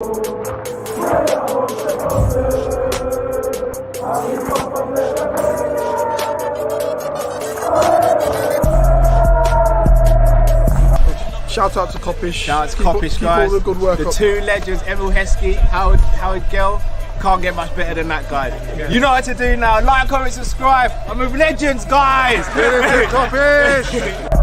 Shout out to Kop-Ish. Shout out to Kopish, guys. All the good work the up. two legends, Emil Heskey, Howard Gill. Can't get much better than that, guys. Yeah. You know what to do now. Like, comment, subscribe. I'm with legends, guys. Kopish.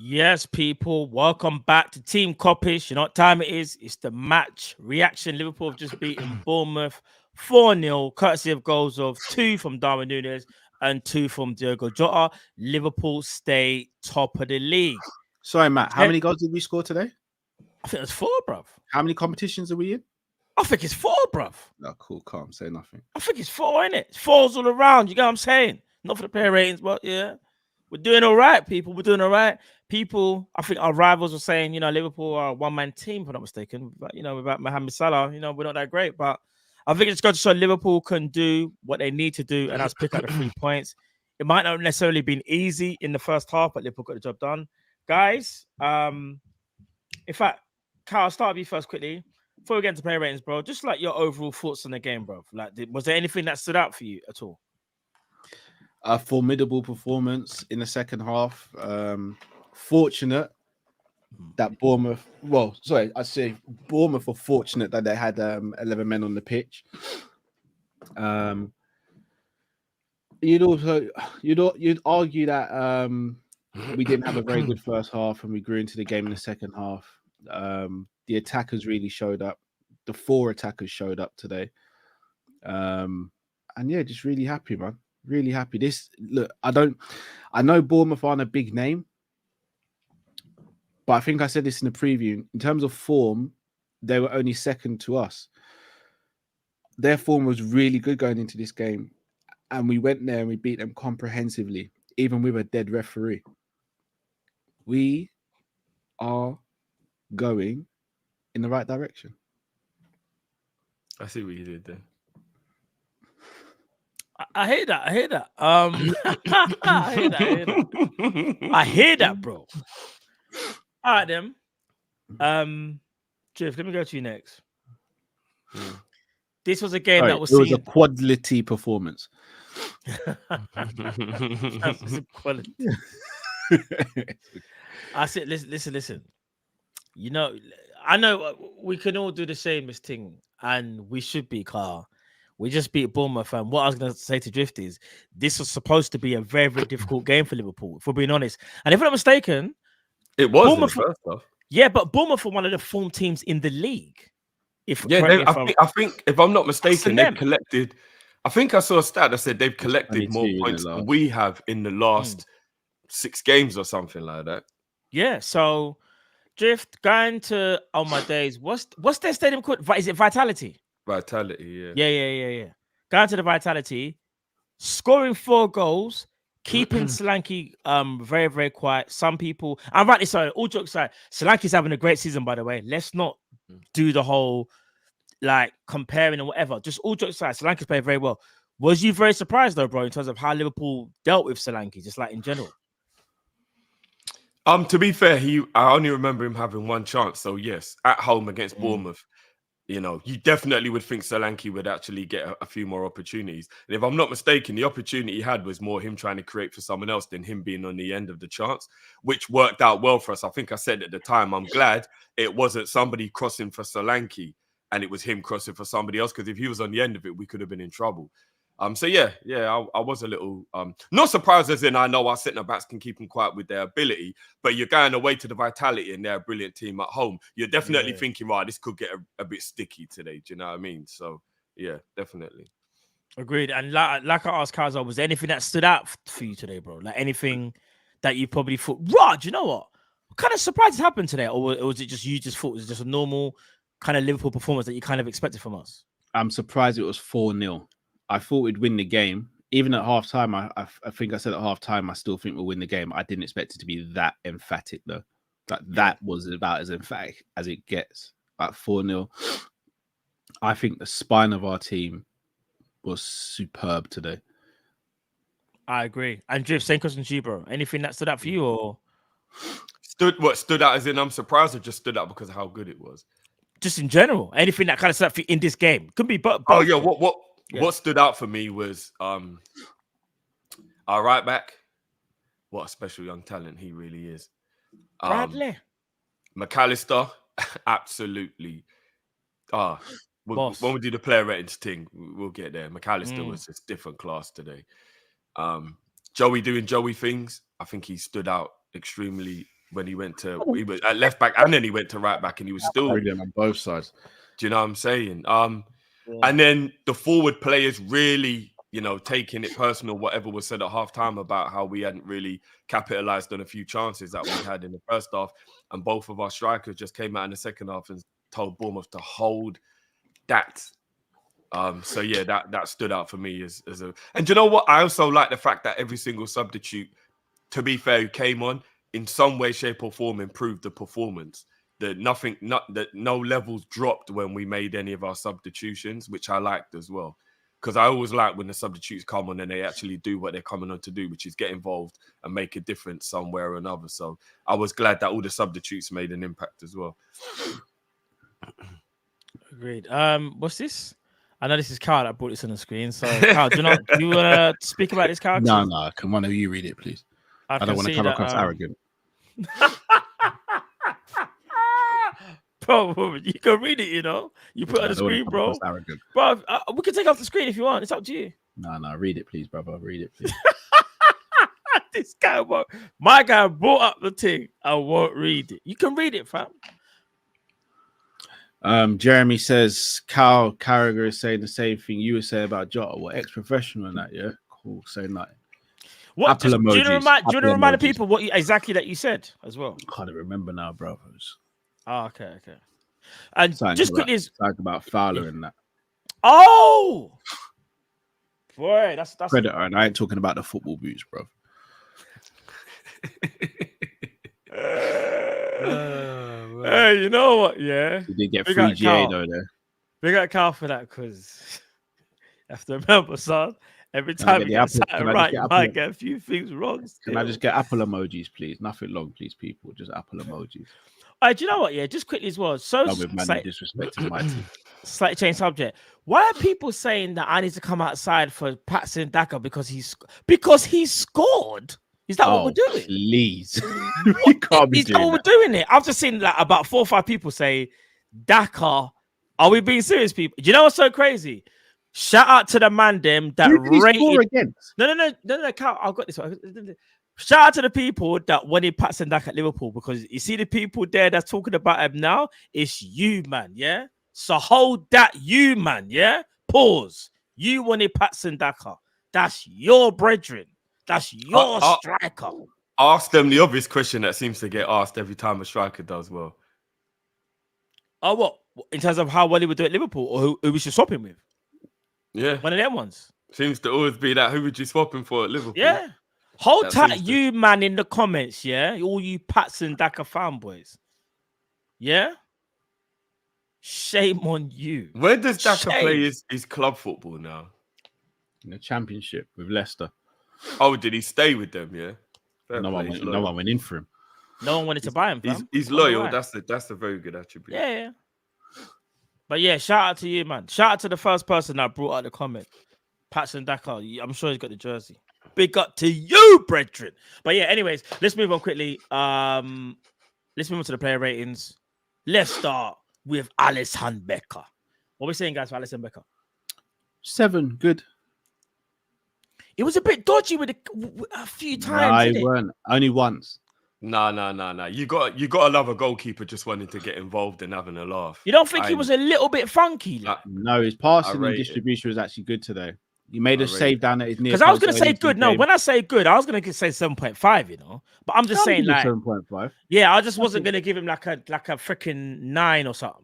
Yes, people, welcome back to Team Kop-Ish. You know what time it is? It's the match reaction. Liverpool have just beaten Bournemouth 4-0, courtesy of goals of 2 from Darwin Núñez and 2 from Diogo Jota. Liverpool stay top of the league. Sorry, Matt. How many goals did we score today? I think it's 4, bruv. How many competitions are we in? I think it's 4, bruv. No, cool, calm, say nothing. I think it's 4, innit? It's 4s all around. You get what I'm saying? Not for the player ratings, but yeah. We're doing all right, people. We're doing all right. People, I think our rivals were saying, you know, Liverpool are a one-man team, if I'm not mistaken. But, you know, without Mohamed Salah, you know, we're not that great. But I think it's got to show Liverpool can do what they need to do, and that's pick up the 3 points. It might not necessarily been easy in the first half, but Liverpool got the job done. Guys, in fact, Kyle, I'll start with you first quickly. Before we get into player ratings, bro, just like your overall thoughts on the game, bro. Like, was there anything that stood out for you at all? A formidable performance in the second half. Fortunate that Bournemouth, I'd say Bournemouth were fortunate that they had 11 men on the pitch. You'd argue that we didn't have a very good first half and we grew into the game in the second half. The attackers really showed up. The 4 attackers showed up today. And yeah, just really happy, man. Really happy. I know Bournemouth aren't a big name, but I think I said this in the preview. In terms of form, they were only second to us. Their form was really good going into this game. And we went there and we beat them comprehensively, even with a dead referee. We are going in the right direction. I see what you did there. I hear that. I hear that. I hear that, bro. All right, then. Jeff, let me go to you next. This was a game that was. It was a quality performance. I said, listen. You know, I know we can all do the same as thing, and we should be, Carl. We just beat Bournemouth, and what I was going to say to Drift is this was supposed to be a very, very difficult game for Liverpool, if we're being honest. And if I'm not mistaken, it was in the first half. Yeah, but Bournemouth were one of the form teams in the league. I think if I'm not mistaken, they've collected. I think I saw a stat that said they've collected more points than we have in the last 6 games or something like that. Yeah, so Drift going to my days. What's their stadium called? Is it Vitality? Vitality, yeah. Yeah. Going to the Vitality, scoring 4 goals, keeping Solanke very, very quiet. Some people, I'm rightly sorry, all jokes aside, Solanke's having a great season, by the way. Let's not do the whole like comparing and whatever. Just all jokes aside, Solanke's played very well. Was you very surprised though, bro, in terms of how Liverpool dealt with Solanke, just like in general? To be fair, I only remember him having 1 chance. So yes, at home against Bournemouth. You know, you definitely would think Solanke would actually get a few more opportunities. And if I'm not mistaken, the opportunity he had was more him trying to create for someone else than him being on the end of the chance, which worked out well for us. I think I said at the time, I'm glad it wasn't somebody crossing for Solanke and it was him crossing for somebody else, because if he was on the end of it, we could have been in trouble. I was a little not surprised, as in I know our centre-backs can keep them quiet with their ability, but you're going away to the Vitality and they're a brilliant team at home. You're definitely thinking, right, this could get a bit sticky today. Do you know what I mean? So, yeah, definitely. Agreed. And like I asked Kaza, was there anything that stood out for you today, bro? Like anything that you probably thought, Rod, you know what kind of surprise happened today? Or was it just you just thought it was just a normal kind of Liverpool performance that you kind of expected from us? I'm surprised it was 4-0. I thought we'd win the game. Even at half-time, I think I said at half-time, I still think we'll win the game. I didn't expect it to be that emphatic, though. That was about as emphatic as it gets. At 4-0. I think the spine of our team was superb today. I agree. And Drift, same question to you, bro. Anything that stood out for you, or? Stood out as in I'm surprised, or just stood out because of how good it was? Just in general, anything that kind of stuff in this game could be. But Oh yeah, what stood out for me was our right back. What a special young talent he really is. Bradley. McAllister, absolutely. When we do the player ratings thing, we'll get there. McAllister was just different class today. Joey doing Joey things. I think he stood out extremely when he was at left back and then he went to right back and he was still on both sides. Do you know what I'm saying? And then the forward players really, taking it personal, whatever was said at halftime about how we hadn't really capitalized on a few chances that we had in the first half. And both of our strikers just came out in the second half and told Bournemouth to hold that. So yeah, that stood out for me as a. And do you know what? I also like the fact that every single substitute, to be fair, who came on in some way, shape, or form improved the performance. That no levels dropped when we made any of our substitutions, which I liked as well. Because I always like when the substitutes come on and they actually do what they're coming on to do, which is get involved and make a difference somewhere or another. So I was glad that all the substitutes made an impact as well. Agreed. What's this? I know this is Carl that brought this on the screen. So, Carl, do you want to speak about this character? No. Can one of you read it, please? I don't want to come across arrogant. Bro, you can read it, You put it on the screen, bro. Arrogant. Bro, we can take off the screen if you want. It's up to you. No. Read it, please, brother. Read it, please. This guy, my guy brought up the thing. I won't read it. You can read it, fam. Jeremy says Carl Carragher is saying the same thing you were saying about Jota. What ex-professional and that, yeah? Cool, saying that. What do you want to remind the people what exactly that you said as well? I can't remember now, brothers. Oh, okay. And something just quickly, about Fowler and that. Oh, boy, that's Predator, and I ain't talking about the football boots, bro. Hey, you know what? Yeah, you did get 3 GA though. There, we got Carl for that because you have to remember, son. Every time you get something right, you might get a few things wrong. Still. Can I just get Apple emojis, please? Nothing long, please, people. Just Apple emojis. All right, do you know what? Yeah, just quickly as well. So disrespecting my team. Slightly change subject. Why are people saying that I need to come outside for Patson Daka because he scored? Is that what we're doing? Please, we can't be doing what we're doing it. I've just seen like about 4 or 5 people say, "Daka, are we being serious, people?" Do you know what's so crazy? Shout out to the man them that rated. No, Carl, I've got this one. Shout out to the people that wanted Patson Daka at Liverpool because you see the people there that's talking about him now. It's you, man. Yeah. So hold that, you, man. Yeah. Pause. You wanted Patson Daka. That's your brethren. That's your striker. Ask them the obvious question that seems to get asked every time a striker does well. Oh, what? In terms of how well he would do at Liverpool or who we should swap him with? Yeah. One of them ones. Seems to always be that. Who would you swap him for at Liverpool? Yeah. Hold tight, you, man, in the comments, yeah? All you Patson Daka fanboys. Yeah? Shame on you. Where does Daka play his club football now? In the Championship with Leicester. Oh, did he stay with them? Yeah. No one went in for him. No one wanted to buy him. He's loyal. Right. That's a very good attribute. Yeah. But yeah, shout out to you, man. Shout out to the first person that brought out the comment. Patson Daka. I'm sure he's got the jersey. Big up to you, brethren. But yeah, anyways, let's move on quickly. Let's move on to the player ratings. Let's start with Alisson Becker. What are we saying, guys, for Alisson Becker? 7, good. It was a bit dodgy with a few times. No, weren't. Only once. No. You got to love a goalkeeper just wanting to get involved and having a laugh. You don't think he was a little bit funky? Like? No, his passing and distribution was actually good today. He made a save down at his near. Because I was going to say good. No, when I say good, I was going to say 7.5. But I'm just saying like 7.5. Yeah, I just wasn't going to give him like a freaking 9 or something.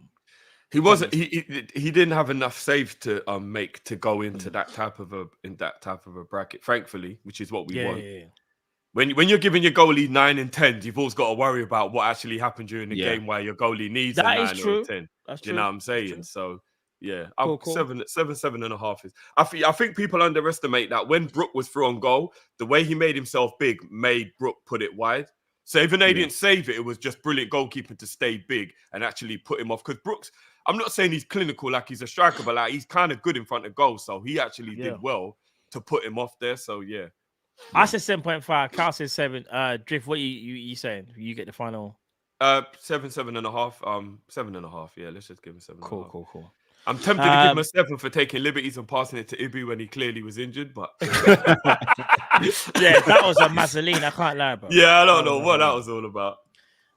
He wasn't. He didn't have enough saves to make to go into that type of a bracket. Thankfully, which is what we want. Yeah. When you're giving your goalie 9 and 10, you've always got to worry about what actually happened during the game where your goalie needs a 9 or a 10. That's true. You know what I'm saying? So yeah, cool. 7.5 is. I think people underestimate that when Brook was through on goal, the way he made himself big made Brook put it wide. So even they didn't save it, it was just brilliant goalkeeping to stay big and actually put him off. Because Brooks, I'm not saying he's clinical like he's a striker, but like he's kind of good in front of goal. So he actually did well to put him off there. So yeah. I said 7.5. Carl said 7. Drift, what you saying? You get the final. 7.5. 7.5. Yeah, let's just give him 7.5. Cool. I'm tempted to give him a 7 for taking liberties and passing it to Ibu when he clearly was injured, but yeah, that was a Mazzoline. I can't lie, bro. Yeah, I don't know what that was all about.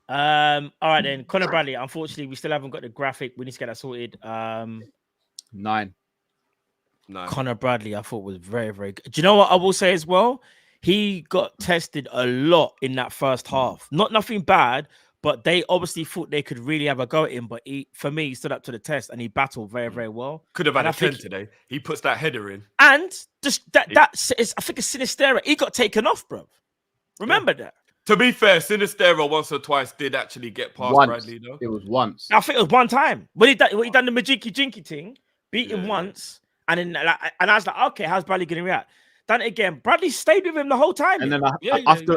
All right then, Conor Bradley. Unfortunately, we still haven't got the graphic. We need to get that sorted. 9. Conor Bradley, I thought was very, very good. Do you know what I will say as well? He got tested a lot in that first half. Nothing bad, but they obviously thought they could really have a go at him. But for me, he stood up to the test and he battled very, very well. Could have had a 10 today. He puts that header in. And just that's I think it's Sinistera. He got taken off, bro. Remember that. To be fair, Sinistera once or twice did actually get past Bradley, though. It was once. I think it was one time. When he done the Majinky Jinky thing, beat him once, and then and I was like, okay, how's Bradley going to react? Done it again. Bradley stayed with him the whole time. And then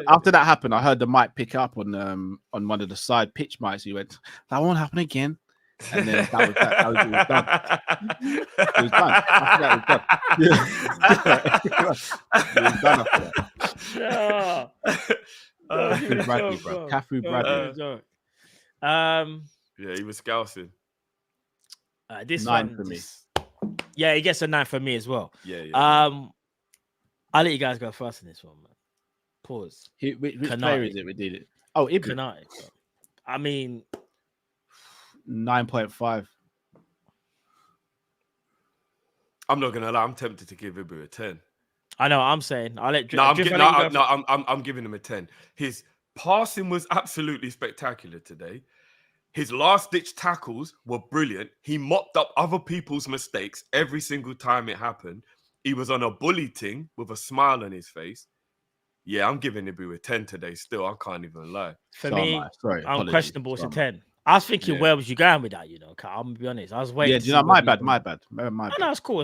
after that happened, I heard the mic pick up on one of the side pitch mics. He went, "That won't happen again." And then that was it was done. It was done. After that, it was done. It was done after that. Cafu Bradley, bro. Cafu Bradley. Yeah, he was scousing. This 9 one for me. Yeah, he gets a 9 for me as well. Yeah. I'll let you guys go first in this one, man. Pause. Which player is it? We did it. Oh, Ibu. Kanate. I mean, 9.5. I'm not gonna lie. I'm tempted to give Ibu a 10. I know. I'm saying I'll let. I'm giving him a 10. His passing was absolutely spectacular today. His last-ditch tackles were brilliant. He mopped up other people's mistakes every single time it happened. He was on a bully ting with a smile on his face. Yeah, I'm giving Ibu a 10 today still. I can't even lie. For me, I'm questionable. It's a 10. I was thinking, where was you going with that? I'm going to be honest. I was waiting. Yeah, do you know, my bad. No, it's cool.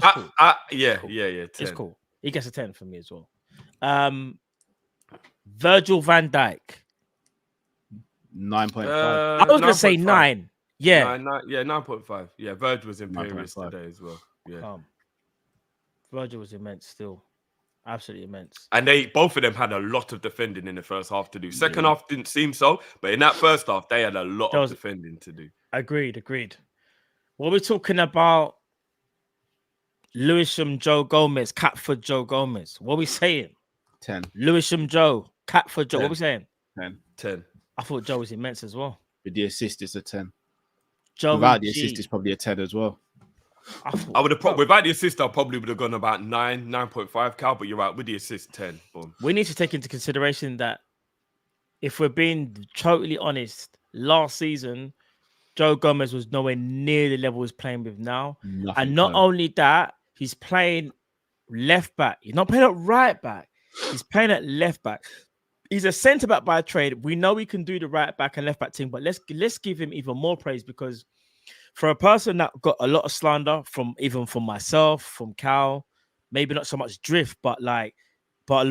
Yeah, cool. 10. It's cool. He gets a 10 for me as well. Virgil van Dijk. 9.5. I was going to say 9. Yeah. 9.5. Yeah, Virgil was imperious today as well. Yeah. Virgil was immense still. Absolutely immense. And both of them had a lot of defending in the first half to do. Second half didn't seem so, but in that first half, they had a lot of defending to do. Agreed. What we're talking about, Lewisham Joe Gomez, Catford Joe Gomez. What are we saying? 10. Lewisham Joe, Catford Joe. 10. What are we saying? 10. I thought Joe was immense as well. With the assist, it's a 10. Joe without the assist, it's probably a 10 as well. I would have without the assist, I probably would have gone about 9.5, Cal. But you're right, with the assist, 10. Boom. We need to take into consideration that if we're being totally honest, last season Joe Gomez was nowhere near the level he's playing with now. And not only that, he's playing left back. He's not playing at right back. He's playing at left back. He's a centre back by trade. We know he can do the right back and left back thing, but let's give him even more praise, because for a person that got a lot of slander from myself, from Cal, maybe not so much Drift, but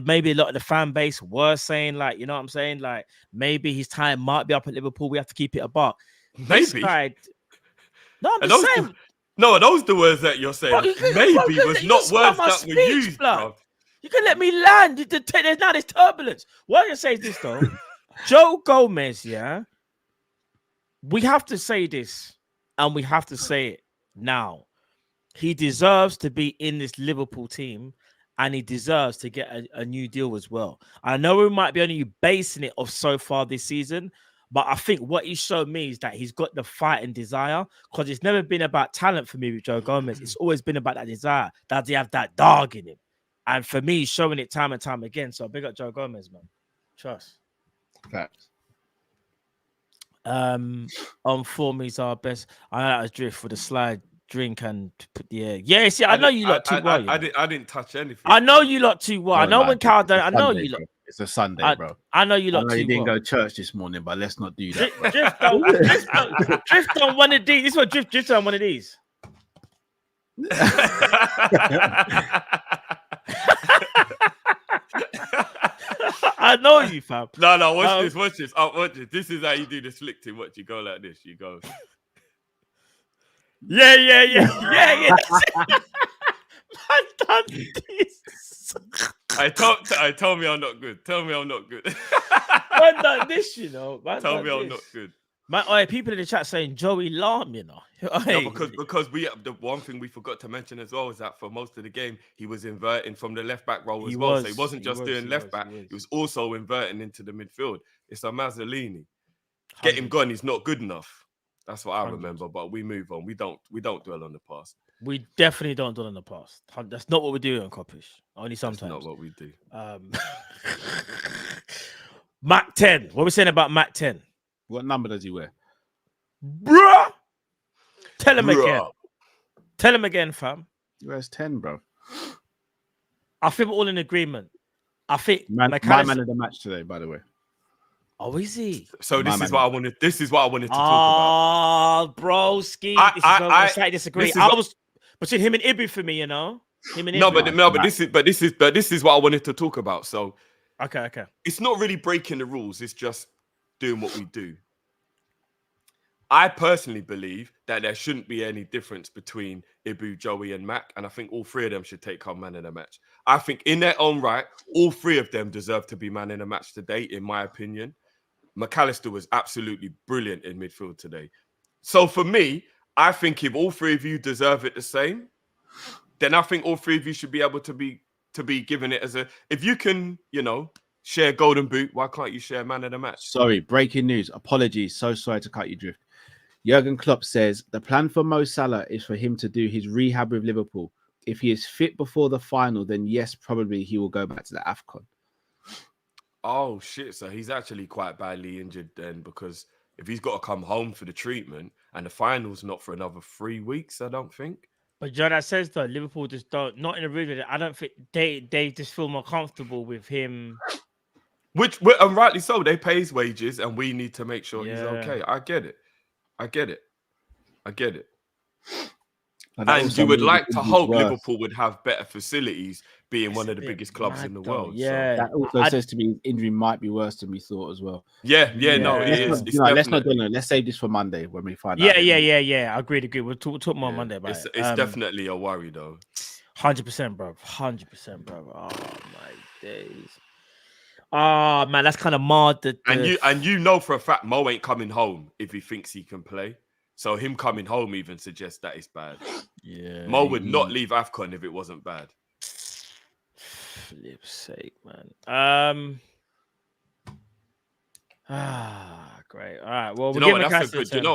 maybe a lot of the fan base were saying, like, you know what I'm saying? Like, maybe his time might be up at Liverpool. We have to keep it a buck. Maybe. I'm just saying. No, those the words that you're saying. Maybe was not words that were used, bro. You can let me land. There's turbulence. What I'm going to say is this, though. Joe Gomez, yeah? We have to say this. And we have to say it now. He deserves to be in this Liverpool team, and he deserves to get a new deal as well. I know we might be only basing it off so far this season, but I think what he showed me is that he's got the fight and desire, because it's never been about talent for me with Joe Gomez. It's always been about that desire, that they have that dog in him. And for me, he's showing it time and time again. So big up Joe Gomez, man. Trust. Facts. On form, he's our best. I know that was Drift for the slide, drink, and put the air. Yeah, see, I know you lot too well. I didn't touch anything. I know you lot too well. I know when Cal done. I know you lot. It's a Sunday, bro. I know you lot too well. You didn't go to church this morning, but let's not do that. Drift on one of these. This is what Drift on one of these. I know you, fam. No, watch this. Watch this. Watch this. This is how you do the slick thing. Watch, you go like this. You go. Yeah. That's it. Man done this. I told me I'm not good. Tell me I'm not good. Man done this, you know. Man Tell done me I'm this. not good. Man, people in the chat saying Joey Lam, you know. No, because the one thing we forgot to mention as well is that for most of the game he was inverting from the left back role as well. So he wasn't just doing left back; he was also inverting into the midfield. It's a Mazzolini. Get him gone. He's not good enough. That's what I remember. But we move on. We don't dwell on the past. We definitely don't dwell on the past. That's not what we do on Kopish. Only sometimes. That's not what we do. Mac 10. What are we saying about Mac 10? What number does he wear? Bruh. Tell him again. Tell him again, fam. He wears 10, bro. I think we're all in agreement. I think my man of the match today, by the way. Oh, is he? So this is what I wanted to talk about. Oh, broski. I slightly disagree. I was between him and Ibu for me, you know. Him and Ibu. But this is what I wanted to talk about. So okay. It's not really breaking the rules. It's just doing what we do. I personally believe that there shouldn't be any difference between Ibu, Joey, and Mac, and I think all three of them should take home man of the match. I think in their own right, all three of them deserve to be man in the match today, in my opinion. McAllister was absolutely brilliant in midfield today. So for me, I think if all three of you deserve it the same, then I think all three of you should be able to be given it as a. If you can, share golden boot, why can't you share man of the match? Sorry, breaking news. Apologies. So sorry to cut you drift. Jurgen Klopp says the plan for Mo Salah is for him to do his rehab with Liverpool. If he is fit before the final, then yes, probably he will go back to the AFCON. Oh, shit. So he's actually quite badly injured then, because if he's got to come home for the treatment and the final's not for another 3 weeks, I don't think. But John, says though, Liverpool just don't, not in a room. I don't think they just feel more comfortable with him. And rightly so. They pay his wages and we need to make sure he's okay. I get it. And you would like to hope Liverpool would have better facilities, being one of the biggest clubs in the world. Yeah, so. That also says to me injury might be worse than we thought as well. No, it is. Let's not do it. Let's save this for Monday when we find out. Yeah. Agreed. We'll talk more on Monday about it. It's definitely a worry though. 100%, bro. 100%, bro. Oh my days. Oh man, that's kind of marred. And you know for a fact Mo ain't coming home if he thinks he can play. So him coming home even suggests that it's bad. Yeah, Mo would not leave AFCON if it wasn't bad. Flip's sake, man. Great. All right. Well,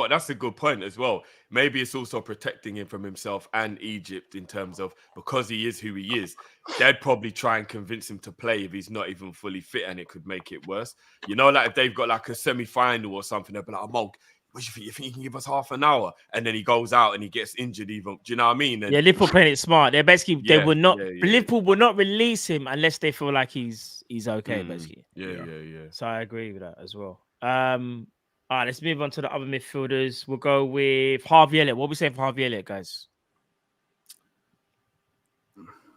that's a good point as well. Maybe it's also protecting him from himself and Egypt in terms of, because he is who he is, they'd probably try and convince him to play if he's not even fully fit, and it could make it worse. Like if they've got like a semi-final or something, they'll be like, Mo, what do you think? You think you can give us half an hour? And then he goes out and he gets injured even. Do you know what I mean? And, Liverpool playing it smart. They're basically, Liverpool will not release him unless they feel like he's okay, basically. Yeah. So I agree with that as well. All right, let's move on to the other midfielders. We'll go with Harvey Elliott. What are we saying for Harvey Elliott, guys?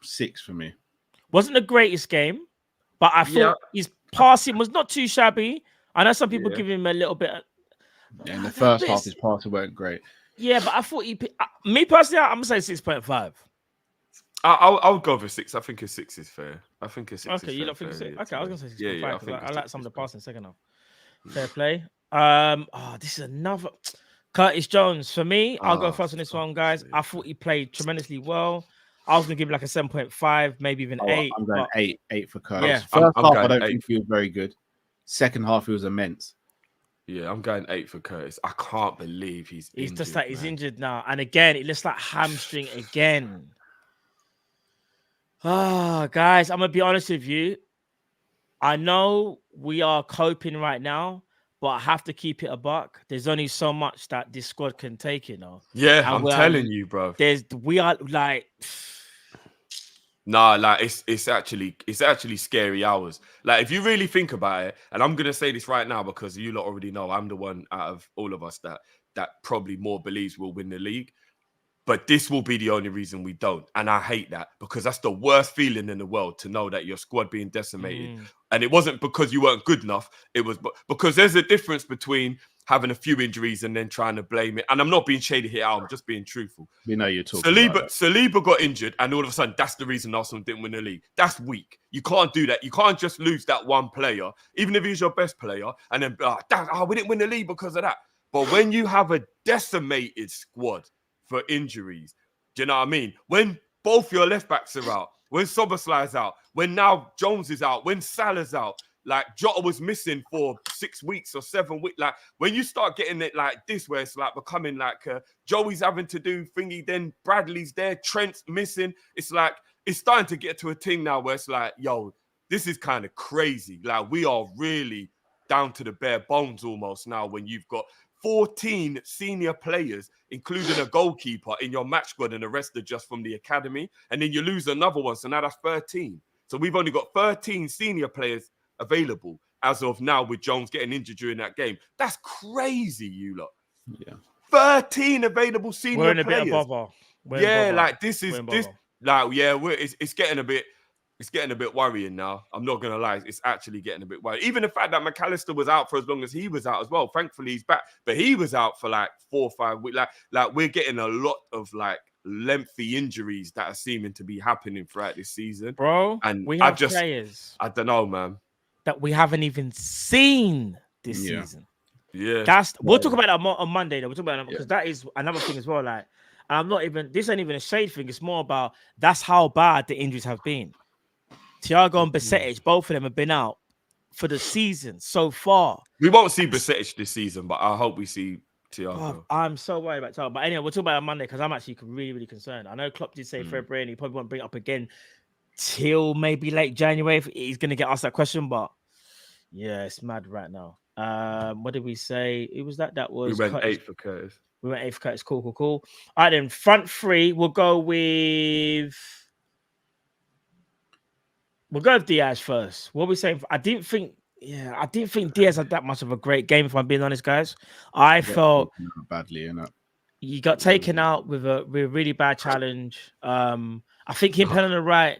6 for me. Wasn't the greatest game, but I thought his passing was not too shabby. I know some people give him a little bit. Yeah, in the first half, his passing weren't great. Yeah, but I thought me personally, I'm gonna say 6.5. I'll go for 6. I think a 6 is fair. I think a 6 is fair. Okay, you don't think 6? Okay, I was gonna say 6.5. Yeah, I like some of the passing second half. Fair play. This is another Curtis Jones. For me, I'll go first on this one, guys. I thought he played tremendously well. I was gonna give him like a 7.5, maybe even 8. I'm going 8 for Curtis. Yeah. First half, I don't think he was very good. Second half, he was immense. Yeah, I'm going 8 for Curtis. I can't believe he's injured, just like he's injured now. And again, it looks like hamstring again. Guys, I'm gonna be honest with you. I know we are coping right now, but I have to keep it a buck. There's only so much that this squad can take, Yeah, I'm telling you, bro. We are like, nah, like it's actually scary hours. Like if you really think about it, and I'm gonna say this right now because you lot already know I'm the one out of all of us that probably more believes we'll win the league. But this will be the only reason we don't. And I hate that because that's the worst feeling in the world, to know that your squad being decimated And it wasn't because you weren't good enough. It was because there's a difference between having a few injuries and then trying to blame it. And I'm not being shady here. I'm just being truthful. We know you're talking about that. Saliba got injured, and all of a sudden, that's the reason Arsenal didn't win the league. That's weak. You can't do that. You can't just lose that one player, even if he's your best player, and then we didn't win the league because of that. But when you have a decimated squad for injuries, do you know what I mean? When both your left backs are out, when Soboslai's out, when now Jones is out, when Salah's out, like Jota was missing for 6 weeks or 7 weeks. Like when you start getting it like this, where it's like becoming like Joey's having to do thingy, then Bradley's there, Trent's missing. It's like it's starting to get to a thing now where it's like, yo, this is kind of crazy. Like we are really down to the bare bones almost now when you've got 14 senior players, including a goalkeeper in your match squad, and the rest are just from the academy. And then you lose another one. So now that's 13. So we've only got 13 senior players available as of now, with Jones getting injured during that game. That's crazy, you lot. Yeah. 13 available senior We're in a players. bit of bother. It's getting a bit worrying now. I'm not gonna lie, it's actually getting a bit worrying. Even the fact that McAllister was out for as long as he was out as well. Thankfully, he's back, but he was out for like 4 or 5 weeks. Like we're getting a lot of like lengthy injuries that are seeming to be happening throughout this season, bro. And we have players. I don't know, man. That we haven't even seen this season. Yeah. We'll talk about that on Monday, though. We'll talk about that because that is another thing as well. Like, this ain't even a shade thing. It's more about that's how bad the injuries have been. Thiago and Besetic, both of them have been out for the season so far. We won't see Besetic this season, but I hope we see Thiago. Oh, I'm so worried about Thiago. But anyway, we'll talk about it on Monday because I'm actually really, really concerned. I know Klopp did say February and he probably won't bring it up again till maybe late January if he's going to get asked that question. But yeah, it's mad right now. What did we say? It was that was we went Curtis. 8 for Curtis. We went 8 for Curtis. Cool. All right, then front three. We'll go with Diaz first. What are we saying? I didn't think Diaz had that much of a great game, if I'm being honest, guys. I felt badly in it. He got taken out with a really bad challenge. I think him playing on the right,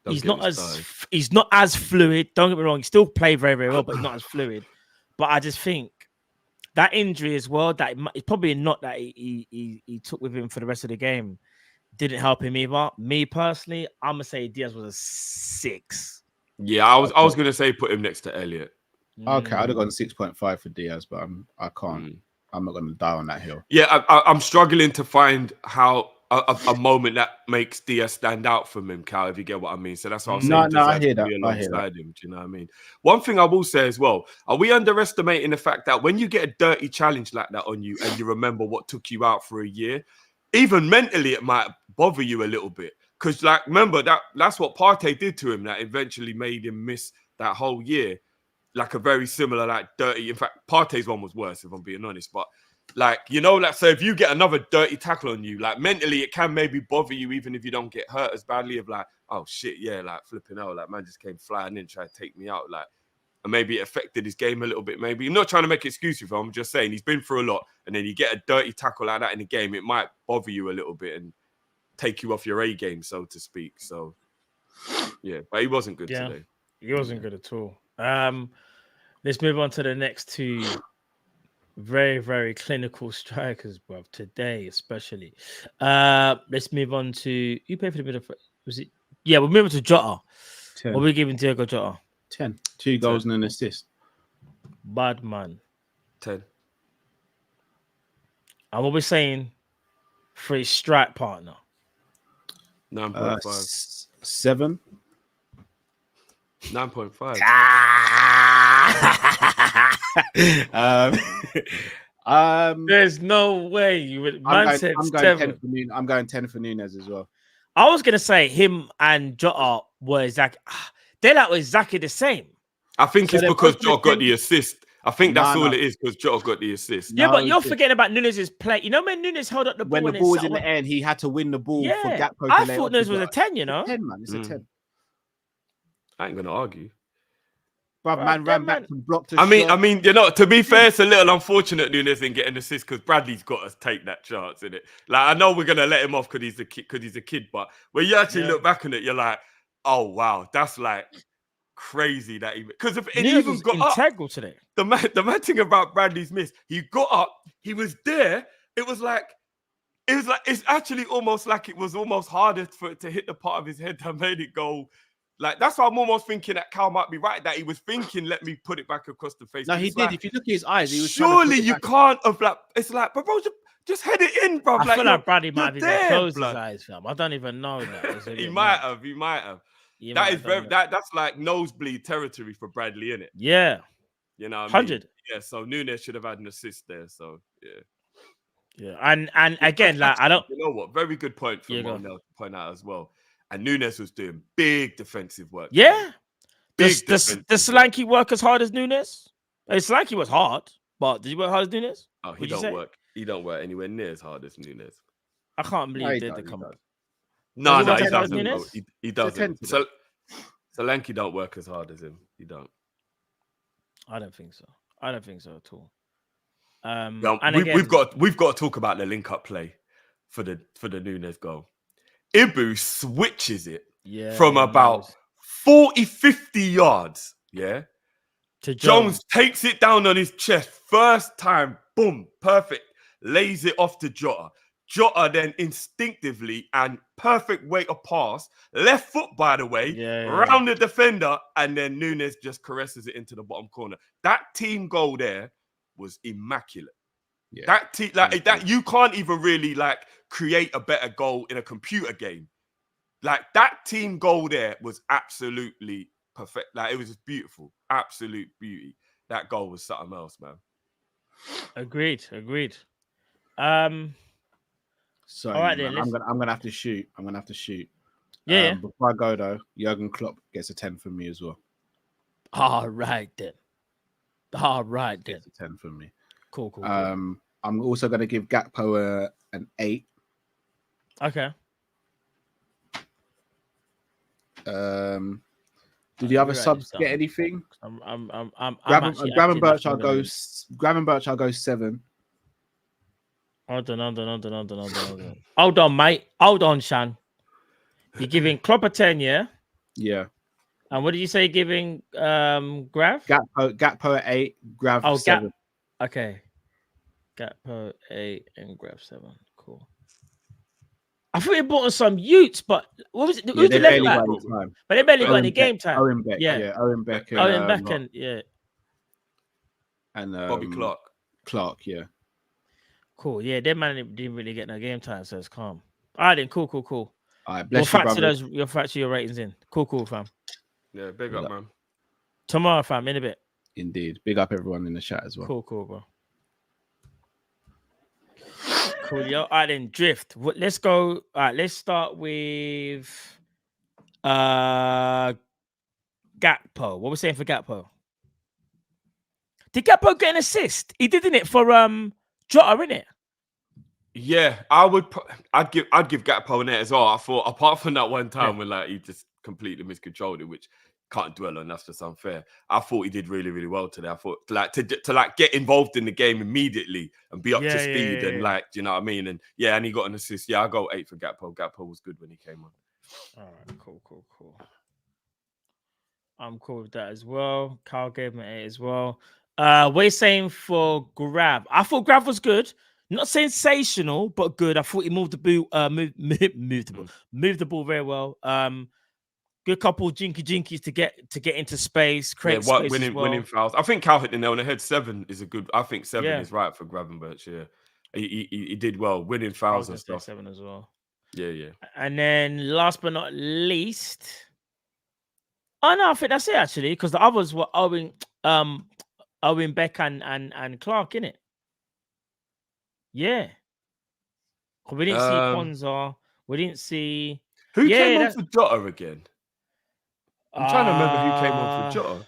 he's not as fluid. Don't get me wrong, he still played very, very well, but he's not as fluid. But I just think that injury as well, that it's probably not that he took with him for the rest of the game, didn't help him either. Me personally, I'm gonna say Diaz was a 6. Yeah, I was gonna say put him next to Elliott. Okay, I'd have gone 6.5 for Diaz, but I can't. I'm not going to die on that hill. Yeah, I'm struggling to find how a moment that makes Diaz stand out from him, Cal, if you get what I mean. So that's what I'm saying. No, I hear that. Alongside him, do you know what I mean? One thing I will say as well, are we underestimating the fact that when you get a dirty challenge like that on you and you remember what took you out for a year, even mentally it might bother you a little bit? Because, like, remember, that's what Partey did to him that eventually made him miss that whole year. Like a very similar, like, dirty. In fact, Partey's one was worse, if I'm being honest. But, like, you know, like, so if you get another dirty tackle on you, like, mentally, it can maybe bother you, even if you don't get hurt as badly. Of like, oh shit, yeah, like flipping out, like, man just came flying in, trying to take me out, like, and maybe it affected his game a little bit. Maybe I'm not trying to make excuses for him. I'm just saying he's been through a lot, and then you get a dirty tackle like that in the game, it might bother you a little bit and take you off your A game, so to speak. So, yeah, but he wasn't good today. He wasn't good at all. Let's move on to the next two very, very clinical strikers, bro. Today, especially. Let's move on to who played for the middle. Was it? Yeah, we're moving to Jota. 10. What are we giving Diego Jota? 10. 2 goals and an assist. Bad man. 10. And what we're saying for his strike partner. 9.5. 7. 9.5. There's no way you would. I'm going 10 for Nunes as well. I was gonna say him and Jota were exactly. They're like exactly the same. I think it's because Jota got the assist. I think that's all it is, because Jota got the assist. Yeah, but you're forgetting about Nunes' play. You know when Nunes held up the ball, when the ball was in the end, he had to win the ball for Gakpo. I thought Nunes was a 10. You know, 10, man. It's a 10. I ain't gonna argue. But man ran back and blocked a I mean, you know, to be fair, it's a little unfortunate Nunes didn't get an assist because Bradley's got to take that chance, innit? Like, I know we're gonna let him off because he's a kid, but when you actually look back on it, you're like, oh wow, that's like crazy that because if he Nunes even was got up. integral today. The mad thing about Bradley's miss, he got up, he was there. It was like it's actually almost like it was almost harder for it to hit the part of his head that made it go. Like that's why I'm almost thinking that Cal might be right, that he was thinking, let me put it back across the face. No, he It's did. like, If you look at his eyes, he was trying to surely put it you back. can't have like it's like, but bro, just head it in, bro. I feel like Bradley you're might have even there, closed blood. his eyes, fam. I don't even know that. He might have. That is very that's like nosebleed territory for Bradley, innit? Yeah. You know what 100. I mean? Yeah, so Nunes should have had an assist there. So yeah. Yeah. And again, like I don't You know what? Very good point from Monel to point out as well. And Nunes was doing big defensive work. Yeah. Big Does Solanke work as hard as Nunes? Solanke was hard, but did he work hard as Nunes? Oh, he don't work. He don't work anywhere near as hard as Nunes. I can't believe they come. No, Does he he work as hard as doesn't. Nunes? He doesn't. So Solanke don't work as hard as him. He don't. I don't think so. I don't think so at all. We've got to talk about the link up play for the Nunes goal. Ibu switches it from about 40, 50 yards. Yeah. To Jones takes it down on his chest. First time, boom, perfect. Lays it off to Jota. Jota then instinctively and perfect way of pass. Left foot, by the way, round the defender. And then Nunes just caresses it into the bottom corner. That team goal there was immaculate. Yeah. That team, like that, you can't even really like create a better goal in a computer game. Like that team goal there was absolutely perfect. Like it was just beautiful, absolute beauty. That goal was something else, man. Agreed. So all right, then, I'm gonna have to shoot. Yeah. Before I go though, Jurgen Klopp gets a 10 from me as well. All right then. Gets a 10 from me. Cool. I'm also gonna give Gakpo an 8. Okay. Do the other subs get anything? Gravenberch, I'll go 7. Hold on, mate. Hold on, Shan. You're giving Klopp a 10, yeah? Yeah. And what did you say you're giving Grav? Gakpo at 8, Grav 7. Okay. Gakpo 8 and Grav 7. Cool. I thought you brought on some Utes, but what was it? Who's the left back? But they barely got any game time. Owen Beck. Yeah, Owen Beck. And Bobby Clark, yeah. Cool. Yeah, that man didn't really get no game time, so it's calm. All right, then. Cool. All right, bless you, brother. You'll factor your ratings in. Cool, fam. Yeah, big up, man. Tomorrow, fam, in a bit. Indeed. Big up everyone in the chat as well. Cool, bro. Cool, yo. All right, then, Drift. Let's go. All right, let's start with Gakpo. What we saying for Gakpo? Did Gakpo get an assist? He did, didn't it, for Jota, innit? Yeah, I'd give Gakpo an 8 as well. I thought, apart from that one time when like he just completely miscontrolled it, which can't dwell on, that's just unfair. I thought he did really, really well today. I thought like to like get involved in the game immediately and be up to speed and like, do you know what I mean? And and he got an assist. Yeah, I go 8 for Gakpo. Gakpo was good when he came on. All right, cool. I'm cool with that as well. Carl gave me 8 as well. We're saying for Grav. I thought Grav was good. Not sensational, but good. I thought he moved the ball very well. Good couple jinkies to get into space, create space winning fouls. I think Cal hit the nail on the head. 7 is a good. I think 7 is right for Gravenberch. Yeah, he did well, winning fouls and stuff. 7 as well. Yeah. And then last but not least, I think that's it actually, because the others were Owen Beck and Clark, innit? Yeah. We didn't see Ponza. We didn't see who came on for Jota again. I'm trying to remember who came on for Jota.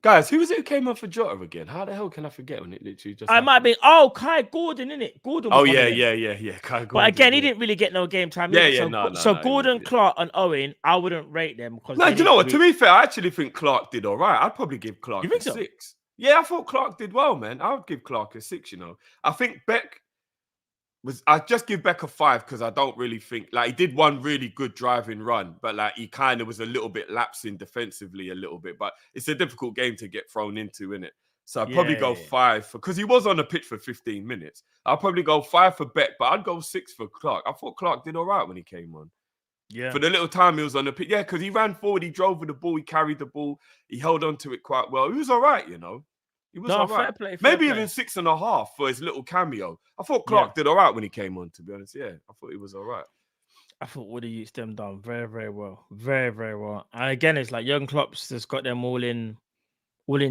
Guys, who was it who came on for Jota again? How the hell can I forget when it literally just? I might be. Kai Gordon, innit? Gordon. Oh yeah. Kai Gordon. But again, he didn't really get no game time. So Gordon, Clark, and Owen, I wouldn't rate them because. No, do you know what? To be fair, I actually think Clark did all right. I'd probably give Clark a 6. Yeah, I thought Clark did well, man. I would give Clark a 6. You know, I think Beck I just give Beck a 5 because I don't really think like he did one really good driving run, but like he kind of was a little bit lapsing defensively a little bit. But it's a difficult game to get thrown into, isn't it? So I'd probably go 5 because he was on the pitch for 15 minutes. I'll probably go 5 for Beck, but I'd go 6 for Clark. I thought Clark did all right when he came on. Yeah. For the little time he was on the pitch. Yeah, because he ran forward, he drove with the ball, he carried the ball, he held on to it quite well. He was all right, you know. He was all right. Fair play. Maybe even 6.5 for his little cameo. I thought Clark did all right when he came on, to be honest. Yeah, I thought he was all right. I thought Woody used them done very, very well. Very, very well. And again, it's like Jurgen Klopp's just got them all in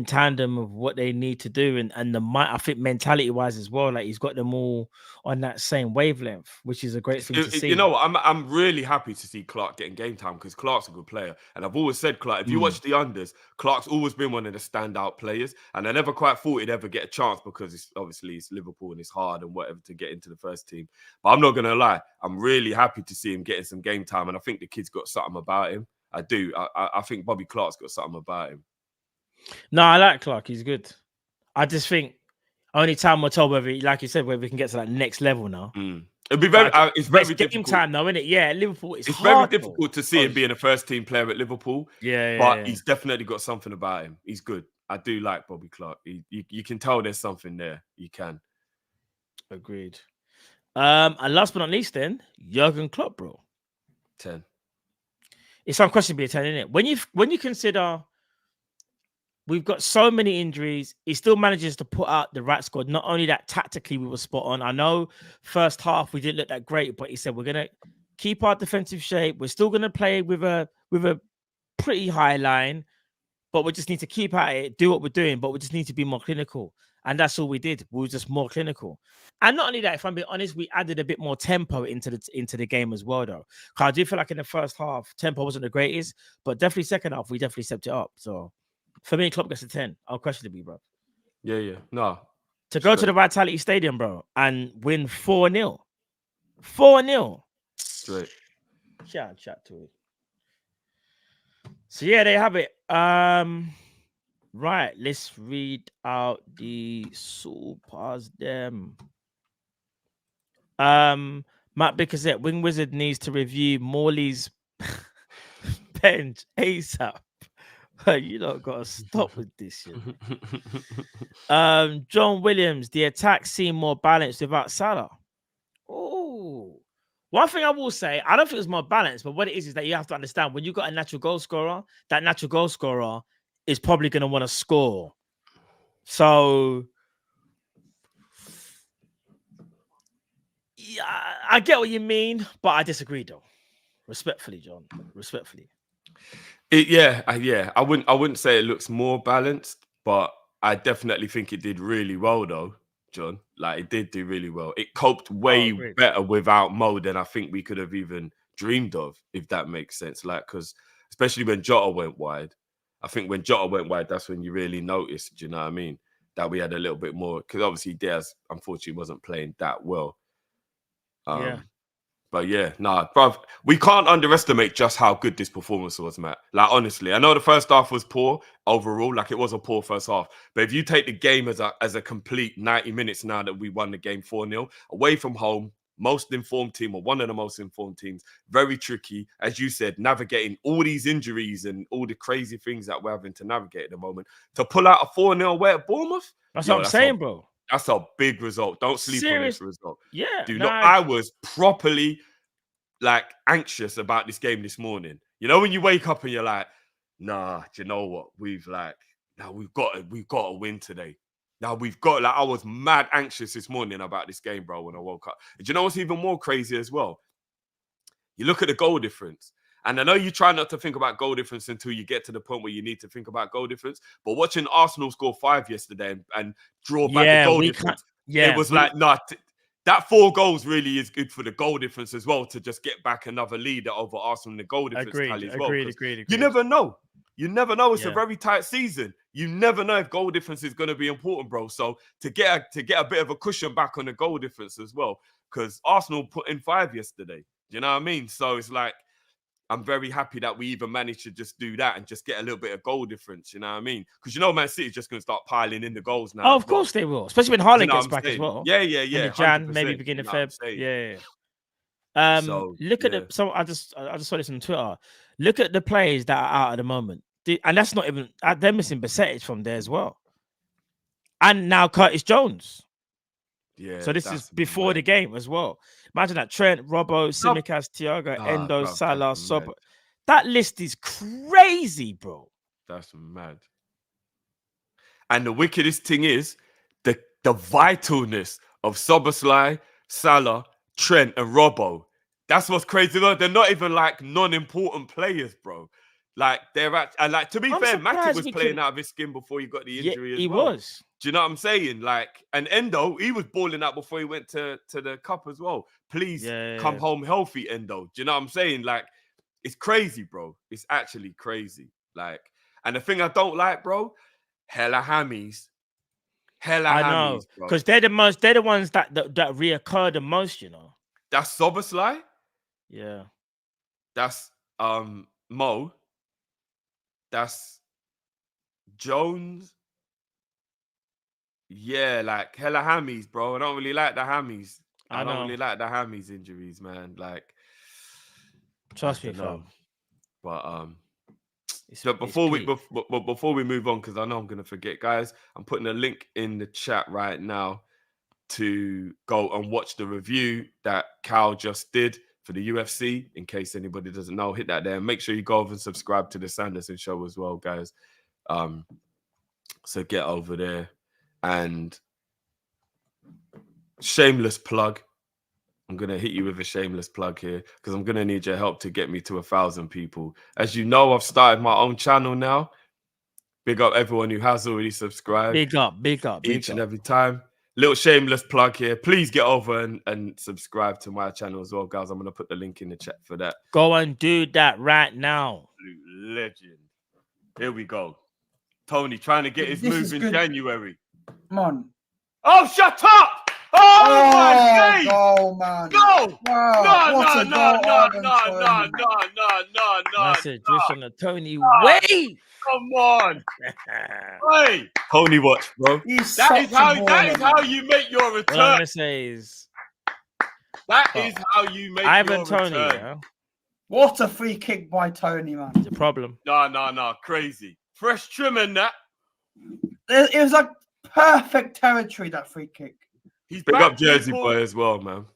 tandem of what they need to do. And I think mentality-wise as well, like he's got them all on that same wavelength, which is a great thing to see. You know what? I'm really happy to see Clark getting game time because Clark's a good player. And I've always said, Clark, if you watch the unders, Clark's always been one of the standout players. And I never quite thought he'd ever get a chance because it's Liverpool and it's hard and whatever to get into the first team. But I'm not going to lie. I'm really happy to see him getting some game time. And I think the kid's got something about him. I do. I think Bobby Clark's got something about him. No, I like Clark. He's good. I just think only time will tell whether, like you said, whether we can get to that next level now. It'd be very. It's very game difficult. time now, isn't it? Yeah, Liverpool. It's hard, very difficult to see him being a first team player at Liverpool. But he's definitely got something about him. He's good. I do like Bobby Clark. You can tell there's something there. You can. Agreed. And last but not least, then Jurgen Klopp, bro. 10. It's unquestionably a 10, isn't it? When you consider. We've got so many injuries. He still manages to put out the right squad. Not only that, tactically we were spot on. I know first half we didn't look that great, but he said we're gonna keep our defensive shape. We're still gonna play with a pretty high line, but we just need to keep at it, do what we're doing, but we just need to be more clinical. And that's all we did. We were just more clinical. And not only that, if I'm being honest, we added a bit more tempo into the game as well, though. Because I do feel like in the first half, tempo wasn't the greatest, but definitely second half, we definitely stepped it up. So. For me, Klopp gets a 10. Unquestionably, bro. Yeah. No. To go to the Vitality Stadium, bro, and win 4-0. 4-0. Straight. Chat to it. So, yeah, they have it. Right. Let's read out the supers them. Matt Bicker said, Wing Wizard needs to review Morley's bench ASAP. You don't gotta stop with this shit. John Williams, the attack seemed more balanced without Salah. Oh, one thing I will say, I don't think it's more balanced, but what it is that you have to understand when you got a natural goal scorer, that natural goal scorer is probably gonna want to score. So yeah, I get what you mean, but I disagree though. Respectfully, John. Respectfully. I wouldn't say it looks more balanced, but I definitely think it did really well though, John. Like it did do really well. It coped way better without Mo than I think we could have even dreamed of, if that makes sense. Like, because especially when Jota went wide, I think when Jota went wide, that's when you really noticed, do you know what I mean? That we had a little bit more, because obviously Diaz unfortunately wasn't playing that well. But yeah, bruv, we can't underestimate just how good this performance was, Matt. Like, honestly, I know the first half was poor overall, like it was a poor first half. But if you take the game as a complete 90 minutes now that we won the game 4-0, away from home, most informed team or one of the most informed teams, very tricky, as you said, navigating all these injuries and all the crazy things that we're having to navigate at the moment. To pull out a 4-0 away at Bournemouth? That's what I'm saying, bro. That's a big result. Don't sleep on this result. Yeah. I was properly like anxious about this game this morning. You know, when you wake up and you're like, nah, do you know what? We've got to win today. Now I was mad anxious this morning about this game, bro, when I woke up. And do you know what's even more crazy as well? You look at the goal difference. And I know you try not to think about goal difference until you get to the point where you need to think about goal difference. But watching Arsenal score 5 yesterday and draw back the goal difference, it was that 4 goals really is good for the goal difference as well, to just get back another leader over Arsenal in the goal difference tally as well. Agreed. You never know. You never know. It's a very tight season. You never know if goal difference is going to be important, bro. So to get a bit of a cushion back on the goal difference as well, because Arsenal put in 5 yesterday. Do you know what I mean? So it's like, I'm very happy that we even managed to just do that and just get a little bit of goal difference. You know what I mean? Because Man City's just going to start piling in the goals now. Oh, as of well. course they will, especially when Do Haaland you know gets what I'm back as saying? well. Yeah, In the 100%. Jan, maybe beginning You know of what I'm Feb. saying? Yeah. So, Look at so I just saw this on Twitter. Look at the players that are out at the moment, and that's not even they're missing Besetich from there as well, and now Curtis Jones. Yeah. So this is that's before mad. the game as well. Imagine that: Trent, Robbo, Tsimikas, Thiago, Endo, bruv, Salah, that's Sob. mad. That list is crazy, bro. That's mad. And the wickedest thing is the vitalness of Soboslai, Salah, Trent, and Robbo. That's what's crazy. Though. They're not even like non-important players, bro. Like they're and like to be I'm fair, Matip surprised was we playing can. out of his skin before he got the Yeah, injury as he well. was. Do you know what I'm saying? Like, and Endo, he was balling out before he went to the cup as well. Please come home healthy, Endo. Do you know what I'm saying? Like, it's crazy, bro. It's actually crazy. Like, and the thing I don't like, bro, hella hammies. I know, Bro. because they're the ones that reoccur the most, you know. That's Soboslai. Yeah. That's Mo. That's Jones. Yeah, like hella hammies, bro. I don't really like the hammies. I don't really like the hammies injuries, man. Like, trust me, fam. But so before we move on, because I know I'm gonna forget, guys, I'm putting a link in the chat right now to go and watch the review that Cal just did for the UFC. In case anybody doesn't know, hit that there. And make sure you go over and subscribe to the Sanderson Show as well, guys. So get over there. And shameless plug. I'm going to hit you with a shameless plug here because I'm going to need your help to get me to 1,000 people. As you know, I've started my own channel now. Big up everyone who has already subscribed. Big up. Each and every time. Little shameless plug here. Please get over and subscribe to my channel as well, guys. I'm going to put the link in the chat for that. Go and do that right now. Legend. Here we go. Tony trying to get his move in January. Come on. Oh, shut up! Oh my days! Go, man. Go! Wow. No. Message just on the Tony way. Come on. Hey, Tony watch, bro. That is how you make your return. What I'm gonna say is that is how you make your Tony, return. yeah? What a free kick by Tony, man. The problem. No. Crazy. Fresh trim in that. It was like perfect territory, that free kick. He's big up Jersey boy as well, man.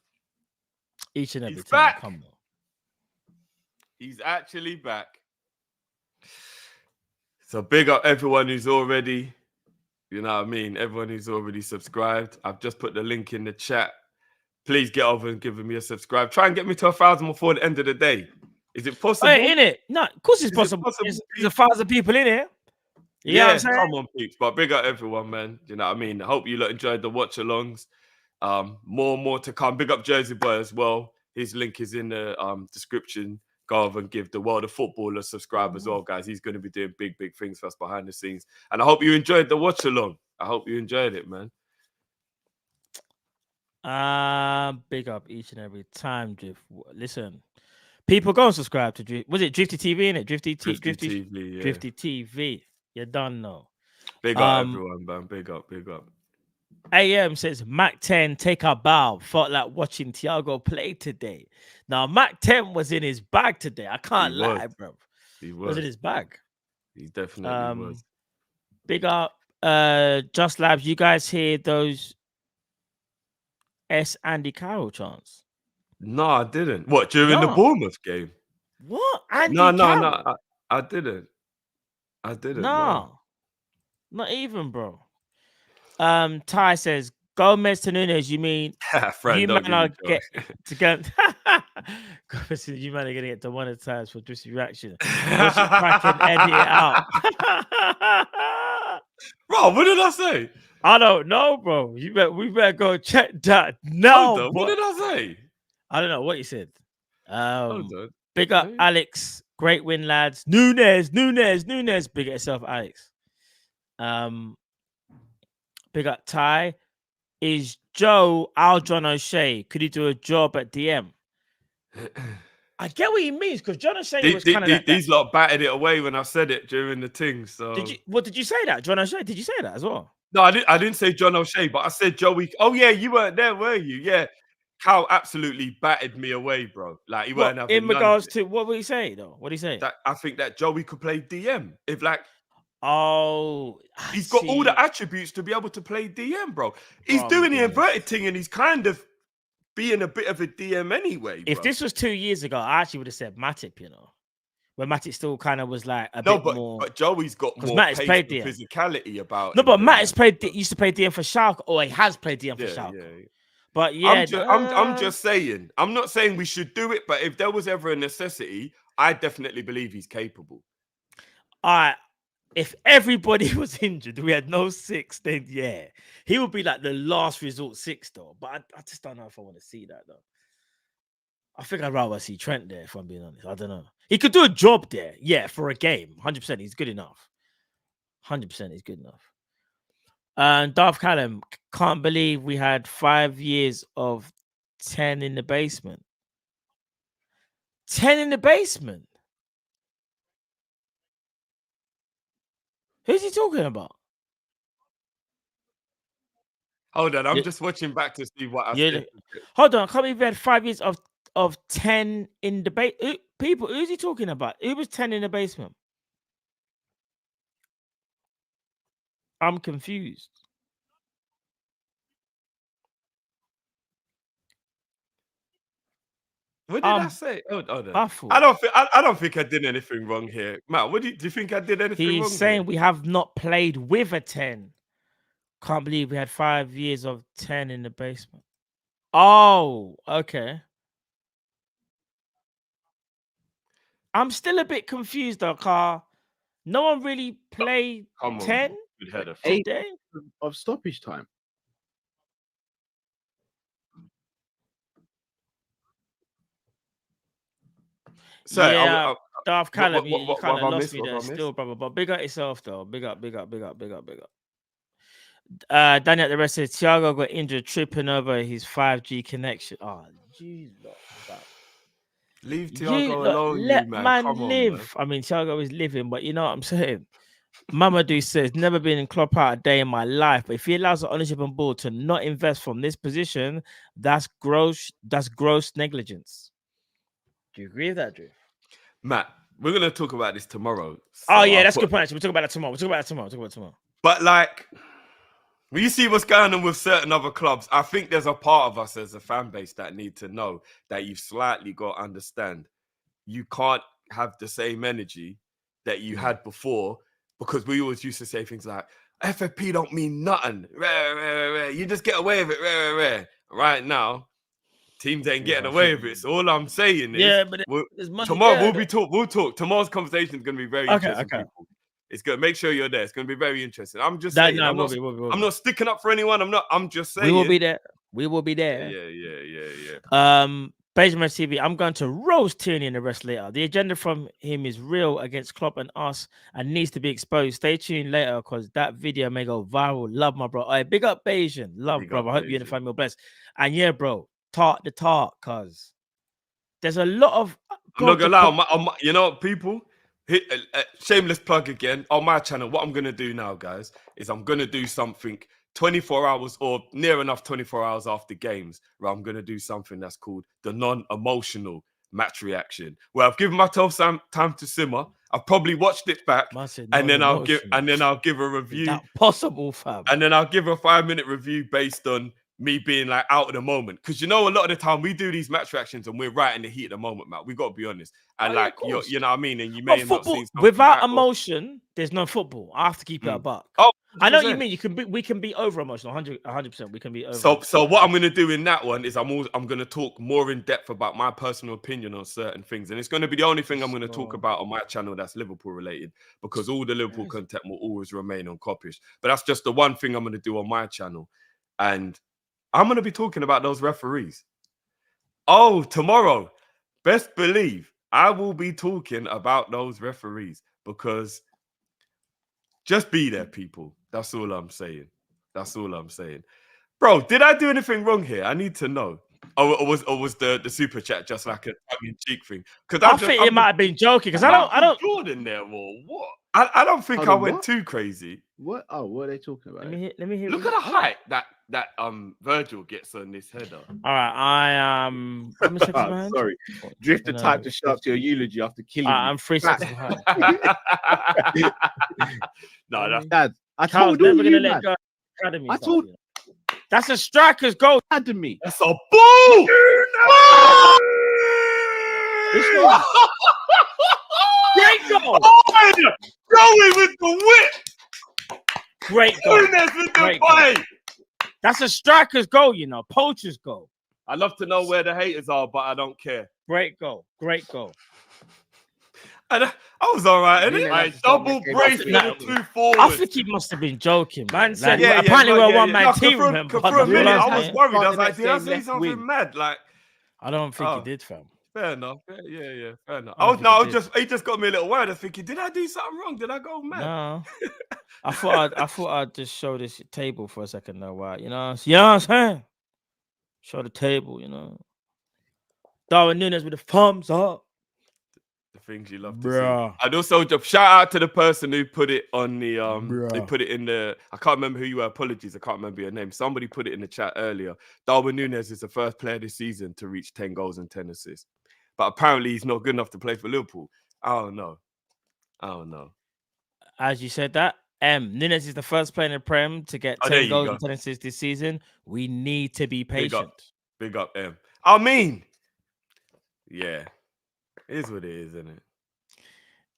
Each and every He's time. back. Come on. He's actually back. So big up everyone who's already, you know what I mean? Everyone who's already subscribed. I've just put the link in the chat. Please get over and give me a subscribe. Try and get me to 1,000 before the end of the day. Is it possible? Hey, in it? No, of course it's possible. There's 1,000 people in here. You know what I'm saying? Come on, peeps. But big up everyone, man. You know what I mean? I hope you enjoyed the watch-alongs. More to come. Big up Jersey Boy as well. His link is in the description. Go over and give the World of Football a subscribe as well, guys. He's going to be doing big things for us behind the scenes. And I hope you enjoyed the watch-along. I hope you enjoyed it, man. Big up each and every time, Drift. Listen, people go and subscribe to Drift. Was it Drifty TV, innit? Drifty TV, yeah. Drifty TV. You done know. Big up everyone, man. Big up. AM says Mac 10 take a bow. Felt like watching Thiago play today. Now Mac 10 was in his bag today. I can't lie, bro. He was in his bag. He definitely was. Big up, Just Labs. You guys hear those Andy Carroll chants? No, I didn't. What, during the Bournemouth game? What? Andy No. I didn't. No, not even, bro. Ty says Gomez to Nunes. You mean friend, you man are get to get? You man are getting it to one at times for this reaction. Crack and edit it out. Bro, what did I say? I don't know, bro. We better go check that. No, what did I say? I don't know what you said. Hold on. Big up Alex. Great win, lads. Nunes. Big up yourself, Alex. Big up Ty. Is Joe Aldron O'Shea? Could he do a job at DM? I get what he means because John O'Shea was kind of like these lot batted it away when I said it during the thing. So did you say that, John O'Shea? Did you say that as well? no, I didn't say John O'Shea, but I said Joey. Oh yeah, you weren't there, were you? Yeah, Cal absolutely batted me away, bro. Like he weren't having in regards to what would he say though? What did he say? that. I think that Joey could play DM if like. Oh, He's got all the attributes to be able to play DM, bro. He's doing the inverted thing and he's kind of being a bit of a DM anyway. If bro. this was 2 years ago, I actually would have said Matip, you know, when Matip still kind of was like a bit more. But Joey's got more Matip's pace played and DM. physicality about. No, but Matip's used to play DM for Schalke, or he has played DM for Schalke. Yeah. But yeah, I'm just saying. I'm not saying we should do it, but if there was ever a necessity, I definitely believe he's capable. All right. If everybody was injured, we had no 6, then yeah, he would be like the last resort 6 though. But I just don't know if I want to see that though. I think I'd rather see Trent there, if I'm being honest. I don't know. He could do a job there, yeah, for a game. 100%, he's good enough. 100%, he's good enough. And Darth Callum, can't believe we had 5 years of 10 in the basement. 10 in the basement. Who's he talking about? Hold on, I'm just watching back to see what I said. Hold on, I can't believe we had 5 years of 10 in the basement. People, who's he talking about? Who was 10 in the basement? I'm confused. What did I say? Oh, hold on. Baffled. I don't think I did anything wrong here, Matt. What do you think I did anything wrong? He's saying here? we have not played with a 10. Can't believe we had 5 years of 10 in the basement. Oh, okay. I'm still a bit confused though, Carl. No one really played 10 today of stoppage time. So, yeah, Darth Callum, you kind of lost me there still, brother. But big up yourself though. Big up. Danny at the rest says Thiago got injured tripping over his 5G connection. Oh, jeez, leave Thiago alone, let man. Come live. On, man. I mean, Thiago is living, but you know what I'm saying. Mamadou says, never been in Klopp out a day in my life, but if he allows the ownership and board to not invest from this position, that's gross negligence. Do you agree with that, Drew? Matt, we're gonna talk about this tomorrow. So yeah, that's a good point. Actually, we'll talk about that tomorrow. But like, when you see what's going on with certain other clubs, I think there's a part of us as a fan base that need to know that you've slightly got to understand you can't have the same energy that you had before, because we always used to say things like FFP don't mean nothing. You just get away with it. Right now, teams ain't getting away with it. So all I'm saying is, but tomorrow we'll talk. Tomorrow's conversation is going to be very interesting. People. It's going to make sure you're there. It's going to be very interesting. I'm just saying. I'm not sticking up for anyone. I'm just saying. We will be there. Yeah. Benjamin TV, I'm going to roast Tierney in the rest later. The agenda from him is real against Klopp and us and needs to be exposed. Stay tuned later because that video may go viral. Love my bro. All right, big up Bayesian. Love, bro. I hope you and the family are blessed. And yeah, bro, tart, cuz there's a lot of. I'm not gonna lie, you know, people. Shameless plug again on my channel. What I'm gonna do now, guys, is I'm gonna do something 24 hours or near enough 24 hours after games, where I'm gonna do something that's called the non-emotional match reaction, where I've given myself some time to simmer. I've probably watched it back, and then I'll give a review. Is that possible, fam? And then I'll give a 5-minute review based on me being like out of the moment, because you know a lot of the time we do these match reactions and we're right in the heat of the moment, man. We got to be honest, and you know what I mean. And you may have not seen without emotion. There's no football. I have to keep it a buck. Oh, I know what you mean. We can be over emotional. 100%. We can be over. So what I'm gonna do in that one is I'm gonna talk more in depth about my personal opinion on certain things, and it's gonna be the only thing I'm gonna talk about on my channel that's Liverpool related, because all the Liverpool content will always remain on Kopish. But that's just the one thing I'm gonna do on my channel, and I'm going to be talking about those referees. Oh, tomorrow, best believe I will be talking about those referees, because just be there, people. That's all I'm saying. Bro, did I do anything wrong here? I need to know. Or was the super chat just like a tongue-in-cheek thing? Because I think it might have been joking because I don't. Jordan there or what? I don't think Hold I on, went what? too crazy. What? Oh, what are they talking about? Let me hear. Look at the height that Virgil gets on this header. All right, how many seconds behind? Sorry, Drifter typed to shout to your eulogy after killing you. I'm 3 seconds behind. No, that's Dad, I Carl's told all never you, gonna let man. go. Academy I stuff, told- you know. That's a striker's goal. Academy. a ball. Great goal. Joey with the whip. Great goal. Nunes with the Great play. That's a striker's goal, you know, poacher's goal. I love to know where the haters are, but I don't care. Great goal. Great goal. I was all right, Really innit? like I to start double making brace for that- the 2 forwards. I think he must have been joking. Man said, yeah, apparently but we're a yeah, one-man no, team. For remember? a minute, I was Realised worried. I was the like, next did I game say left something win. mad? Like, I don't think he Oh. did, fam. fair enough. Yeah, fair enough. I don't think he He just got me a little worried. I was thinking, did I do something wrong? Did I go mad? No. I thought I'd just show this table for a second though. Why, you know what I'm saying? Show the table, you know. Darwin Nunes with the thumbs up. The things you love to Bruh. see. And also, just shout out to the person who put it on the They Bruh. put it in the. I can't remember who you were. Apologies, I can't remember your name. Somebody put it in the chat earlier. Darwin Nunes is the first player this season to reach 10 goals and 10 assists, but apparently he's not good enough to play for Liverpool. I don't know. As you said that, Nunes is the first player in the Prem to get Oh, there 10 you goals go. and 10 assists this season. We need to be Big patient. Big up, M. I mean, yeah, it is what it is, isn't it?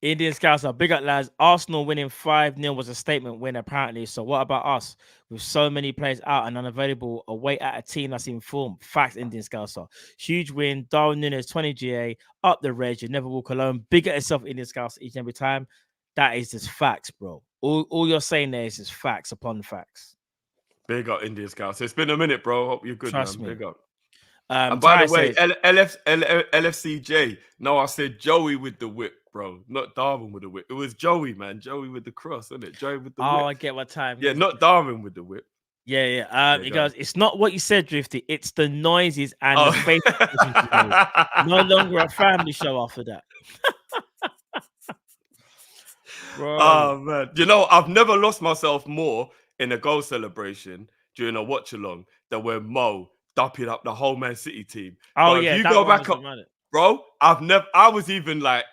Indian Scouts are big up, lads. Arsenal winning 5-0 was a statement win, apparently. So what about us? With so many players out and unavailable, away at a team that's in form. Facts, Indian Scouts are. Huge win. Darwin Nunes, 20 GA. Up the reg. You never walk alone. Big at yourself, Indian Scouts, each and every time. That is just facts, bro. All you're saying there is just facts upon facts. Big up, Indian Scouts. It's been a minute, bro. Hope you're good, Trust man. me. Big up. Ty And by the way, says- LFCJ. No, I said Joey with the whip, bro. Not Darwin with the whip. It was Joey, man. Joey with the cross, isn't it? Joey with the Oh, I whip. get what time. Yeah, not Darwin with the whip. Yeah. He go. goes, it's not what you said, Drifty. It's the noises and Oh. the face. No longer a family show after that. Bro. Oh, man. You know, I've never lost myself more in a goal celebration during a watch along than when Mo duppied up the whole Man City team. Oh, But yeah. if you that go one back was up, dramatic. bro, I was even like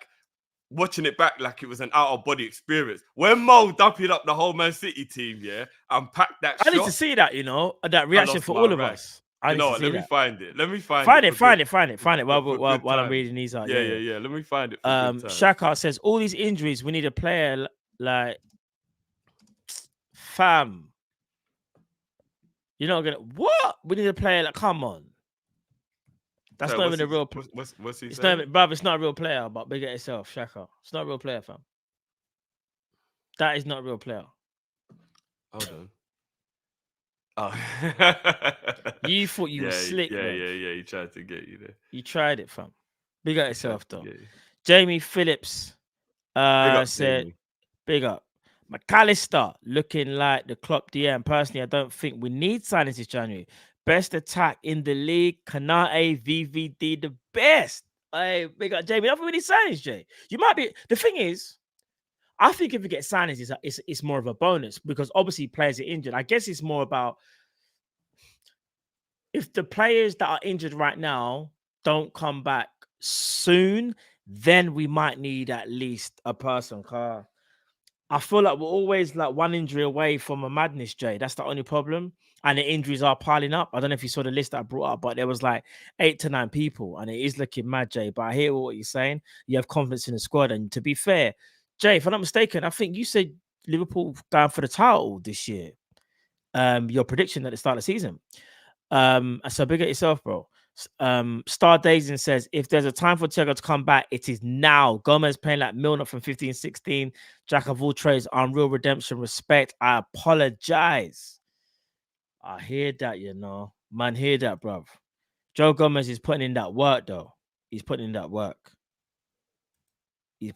watching it back like it was an out of body experience. When Mo duppied up the whole Man City team, yeah, and packed that I shot. need to see that, you know, that reaction lost for my all of rag. us. I You need know to what? see Let me that. find it. Let me find Find it. it while for I'm good reading these out. Yeah. Let me find it. For good time. Shaka says all these injuries, we need a player like fam. You're not gonna what? We need a player like come on. That's So not what's even a he- real. What's he It's saying? not, bruv. It's not a real player. But big at yourself, Shaka. It's not a real player, fam. That is not a real player. Hold on. Oh, You thought you were slick, Yeah. bruv. He tried to get you there. You tried it, fam. Big at He yourself, tried to though. get you. Jamie Phillips Big up, said, Jamie. big up. McAllister looking like the Klopp DM. Personally, I don't think we need signings this January. Best attack in the league. Kanate, VVD, the best. Hey, big up, Jamie. I don't think we need signings, Jay. You might be. The thing is, I think if we get signings, it's more of a bonus because obviously players are injured. I guess it's more about if the players that are injured right now don't come back soon, then we might need at least a person. I feel like we're always like one injury away from a madness, Jay. That's the only problem. And the injuries are piling up. I don't know if you saw the list that I brought up, but there was like 8 to 9 people, and it is looking mad, Jay. But I hear what you're saying. You have confidence in the squad. And to be fair, Jay, if I'm not mistaken, I think you said Liverpool going for the title this year. Your prediction at the start of the season. So big at yourself, bro. Star Dazin says, if there's a time for Thiago to come back, it is now. Gomez playing like Milner from 15-16. Jack of all trades, unreal redemption, respect. I apologize. I hear that, you know. Man, hear that, bruv. Joe Gomez is putting in that work, though. He's putting in that work. Yeah,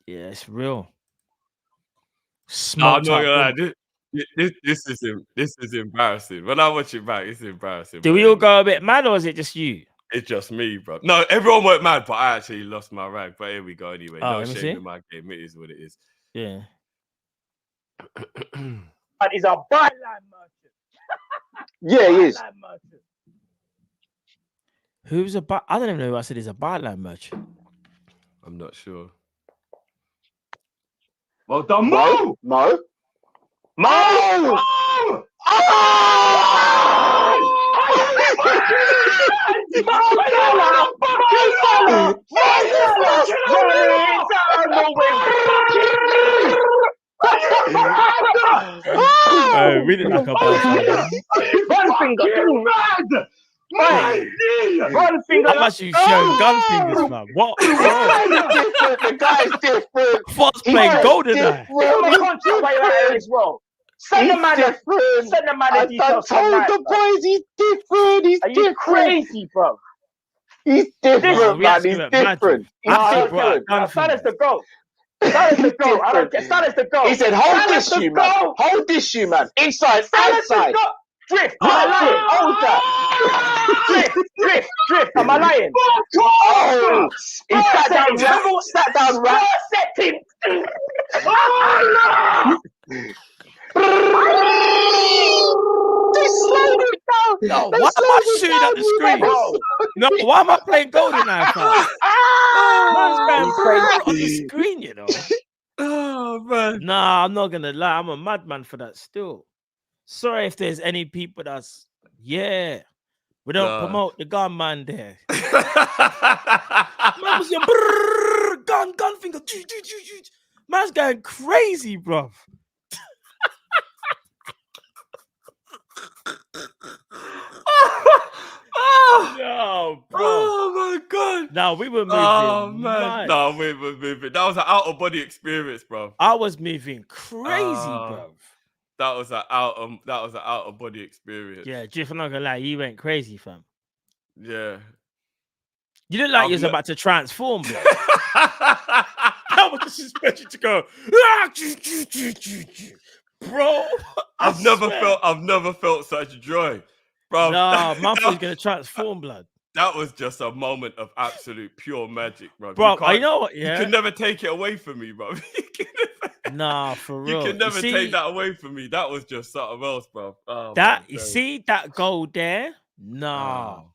it's real. No, I'm not gonna lie. This is embarrassing. When I watch it back, it's embarrassing. Do but we all anyway, go a bit mad, or is it just you? It's just me, bro. No, everyone went mad, but I actually lost my rag. But here we go anyway. Oh, No let me shame see. in my game. It is what it is. Yeah. That is a byline merchant. Yeah, he is. Byline merchant. Who's a buy? I don't even know who I said is a byline merchant. I'm not sure. Well done, Mo. Mo. Mo! We didn't like a byline. One finger, one finger. How much you showing gun fingers, man? What? The guy's different. What's playing GoldenEye? As well. Send the man different. Send the man the I details. told the boys he's different. He's Are you different. crazy, bro? He's different, We man. actually He's went mad, different. I think bro, different. gun Silence the fingers. goal. Silence the goal. I don't care. Silence the goal. He said, hold Silence this, the you man. goal. Hold this, you man. Inside, Silence the outside. goal. Drift. Am I lying? Hold that. Drift. Am I lying? Oh, he sat down, right? Setting. They slowed it down. No, They why am I slowed it shooting down, at the you screen? man. No, why am I playing GoldenEye, fam? Man's going crazy. on the screen, you know. Oh man. Nah, I'm not gonna lie. I'm a madman for that still. Sorry if there's any people that's we don't promote the gunman there. Man was gun finger. Man's going crazy, bro. No, bro. Oh my god. No, we were moving. Oh man. mad. No, we were moving. That was an out of body experience, bro. I was moving crazy, Ah. bro. That was an out of body experience. Yeah, Jiff, I'm not gonna lie, you went crazy, fam. Yeah. You look like I've you was ne- about to transform, bro. I was just expecting to go, "Ah, bro. I've never felt such joy, bro. Nah, my was gonna transform, blood. That was just a moment of absolute pure magic, bro. Bro, you you know what? You Yeah, can never take it away from me, bro. nah, for real. You can never see, take that away from me. That was just something else, bro. Oh, that. man, You bro. see that goal there? Nah, Oh.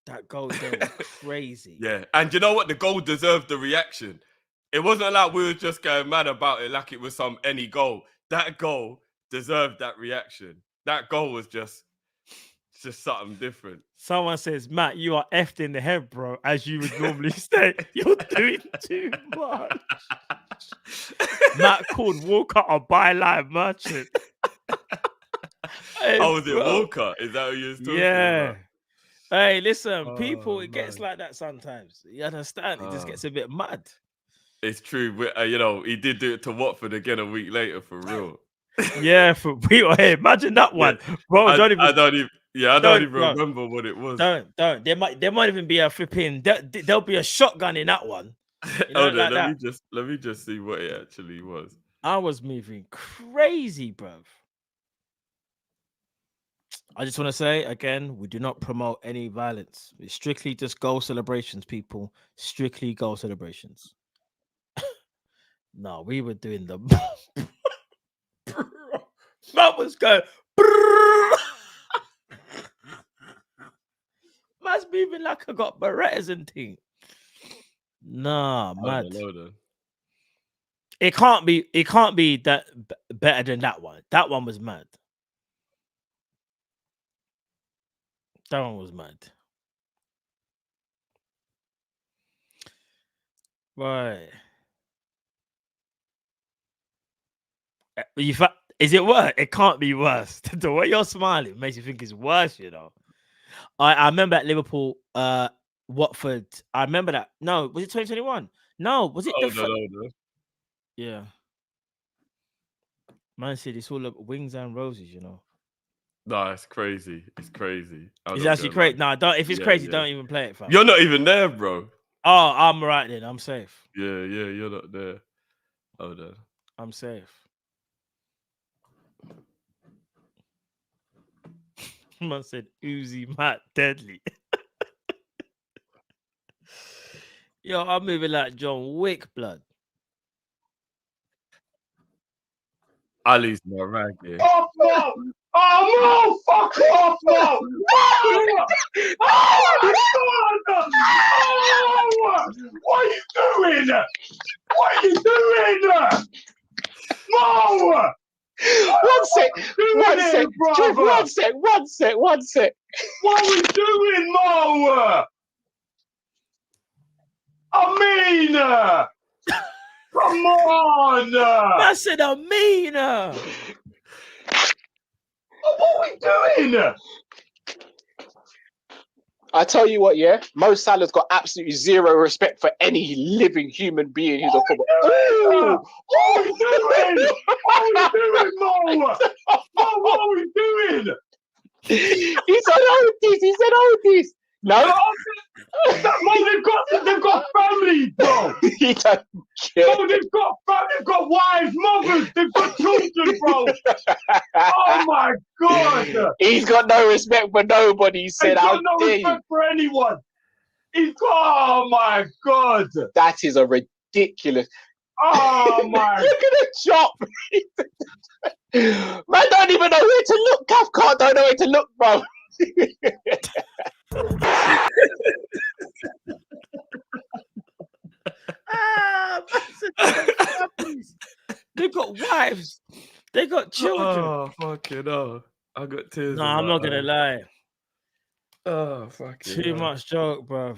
that goal there was crazy. Yeah, and you know what? The goal deserved the reaction. It wasn't like we were just going mad about it like it was any goal. That goal deserved that reaction. That goal was just something different. Someone says, Matt, you are effed in the head, bro, as you would normally say. You're doing too much. Matt called Walker a byline merchant. Hey, Oh, was it bro. Walker? Is that who you was talking Yeah. about? Hey, listen, people, Oh, it gets man. like that sometimes. You understand? It just Oh. gets a bit mad. It's true. He did do it to Watford again a week later for real. Yeah, for real. Hey, imagine that one. Bro, I don't don't even even bro. remember what it was. don't. There might even be a flipping there'll be a shotgun in that one. You know, Hold on, like let that. me just see what it actually was. I was moving crazy, bruv. I just want to say again, we do not promote any violence. It's strictly just goal celebrations, people. Strictly goal celebrations. No, we were doing the man was going. Man's moving like I got Berettas and thing. Nah, mad. Hold on. It can't be that better than that one. That one was mad. That one was mad. Right. Is it worse? It can't be worse. The way you're smiling makes you think it's worse, you know. I remember at Liverpool, Watford. I remember that. No, was it 2021? No, was it Hold on. Yeah. Man said it's all wings and roses, you know. No, it's crazy. It's crazy. It's actually crazy. No, don't. If it's crazy, yeah. don't even play it, fam. You're not even there, bro. Oh, I'm right then. I'm safe. Yeah, you're not there. Hold on. I'm safe. Man said Uzi Matt deadly. Yo, I'm moving like John Wick, blood. Ali's my rag here. Oh, no! Oh, no! Fuck off, no! Oh, my God! Oh, what are you doing? What are you doing? No! One sec. One sec. What are we doing, Mo? I mean, come on! I said Amina. What are we doing? I tell you what, yeah, Mo Salah's got absolutely zero respect for any living human being who's a football. What are we doing? What are we doing, Mo? Mo, what are we doing? He said Otis. No, Mo, they've got families, bro. he don't care. Bro, they've got wives, mothers, they've got children, bro. Oh my God. He's got no respect for nobody. He said, He's "How got no dare you?" respect for anyone. Oh my God. That is a ridiculous. Oh my. Look at the chop. Man don't even know where to look. Cathcart don't know where to look, bro. They got wives. They got children. Oh, fucking hell. I got tears. No, in I'm my not gonna eyes. lie. Oh, fucking Too hell. much joke, bro.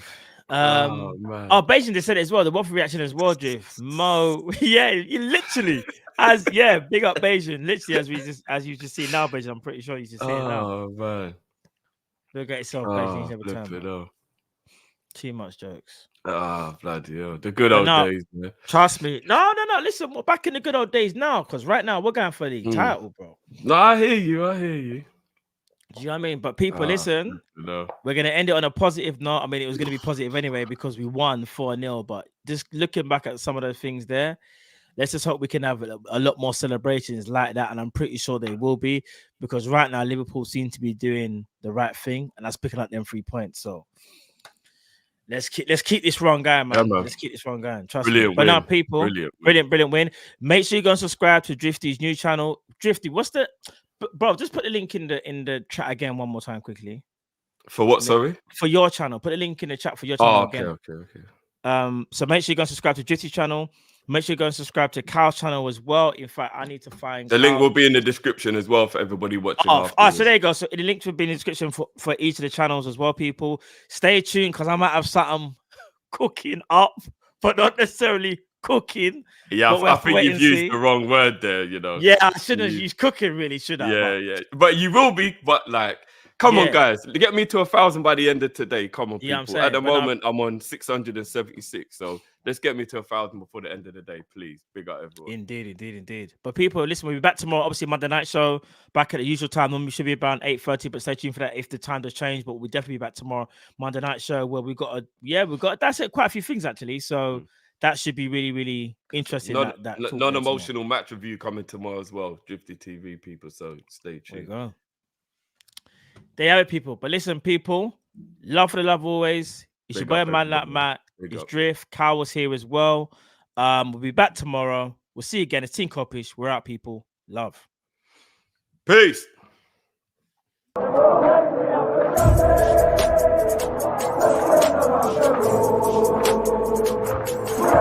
Oh, man. Oh, Beijing just said it as well. The Waffle reaction as well, Drift. Mo, yeah, you literally big up Beijing. Literally, as you just see now, Beijing. I'm pretty sure you just see it now. Oh, man. Look at yourself, Oh, Beijing. Every flip time. it bro. off. Too much jokes. Ah, bloody hell. The good But old now- days, man. Trust me. No. Listen, we're back in the good old days now, because right now we're going for the title, bro. No, I hear you. Do you know what I mean? But people, listen. No. We're going to end it on a positive note. I mean, it was going to be positive anyway because we won 4-0. But just looking back at some of those things there, let's just hope we can have a lot more celebrations like that. And I'm pretty sure they will be, because right now Liverpool seem to be doing the right thing, and that's picking up them 3 points. So let's keep this run going, man. Yeah, man. Let's keep this run going. Trust Brilliant me. But now, win. people, brilliant win. Make sure you go and subscribe to Drifty's new channel. Drifty, what's the... Bro, just put the link in the chat again one more time quickly. For what, sorry? For your channel. Put a link in the chat for your channel again. Okay. So make sure you go and subscribe to Drifty's channel. Make sure you go and subscribe to Cal's channel as well. In fact, I need to find the link will be in the description as well for everybody watching. So there you go. So the link will be in the description for each of the channels as well, people. Stay tuned because I might have something cooking up, but not necessarily cooking. Yeah, I think you've used the wrong word there, you know. Yeah, I shouldn't have used cooking, really, should I? Yeah. But you will be, but like, come on, guys. Get me to 1,000 by the end of today. Come on, people. I'm saying, at the moment, I'm on 676. So let's get me to 1,000 before the end of the day, please. Big up everyone. Indeed. But people, listen, we'll be back tomorrow. Obviously, Monday night show, back at the usual time. Normally should be around 8:30, but stay tuned for that if the time does change. But we'll definitely be back tomorrow, Monday night show, where we've got that's it, quite a few things actually. So that should be really, really interesting. Non-emotional match review coming tomorrow as well. Drifty TV, people. So stay tuned. There you go. There you have it, people. But listen, people, love for the love always. It's your boy, man like Matt. It's Drift. Kyle was here as well. We'll be back tomorrow. We'll see you again. It's Team Kopish. We're out, people. Love. Peace. Thank you.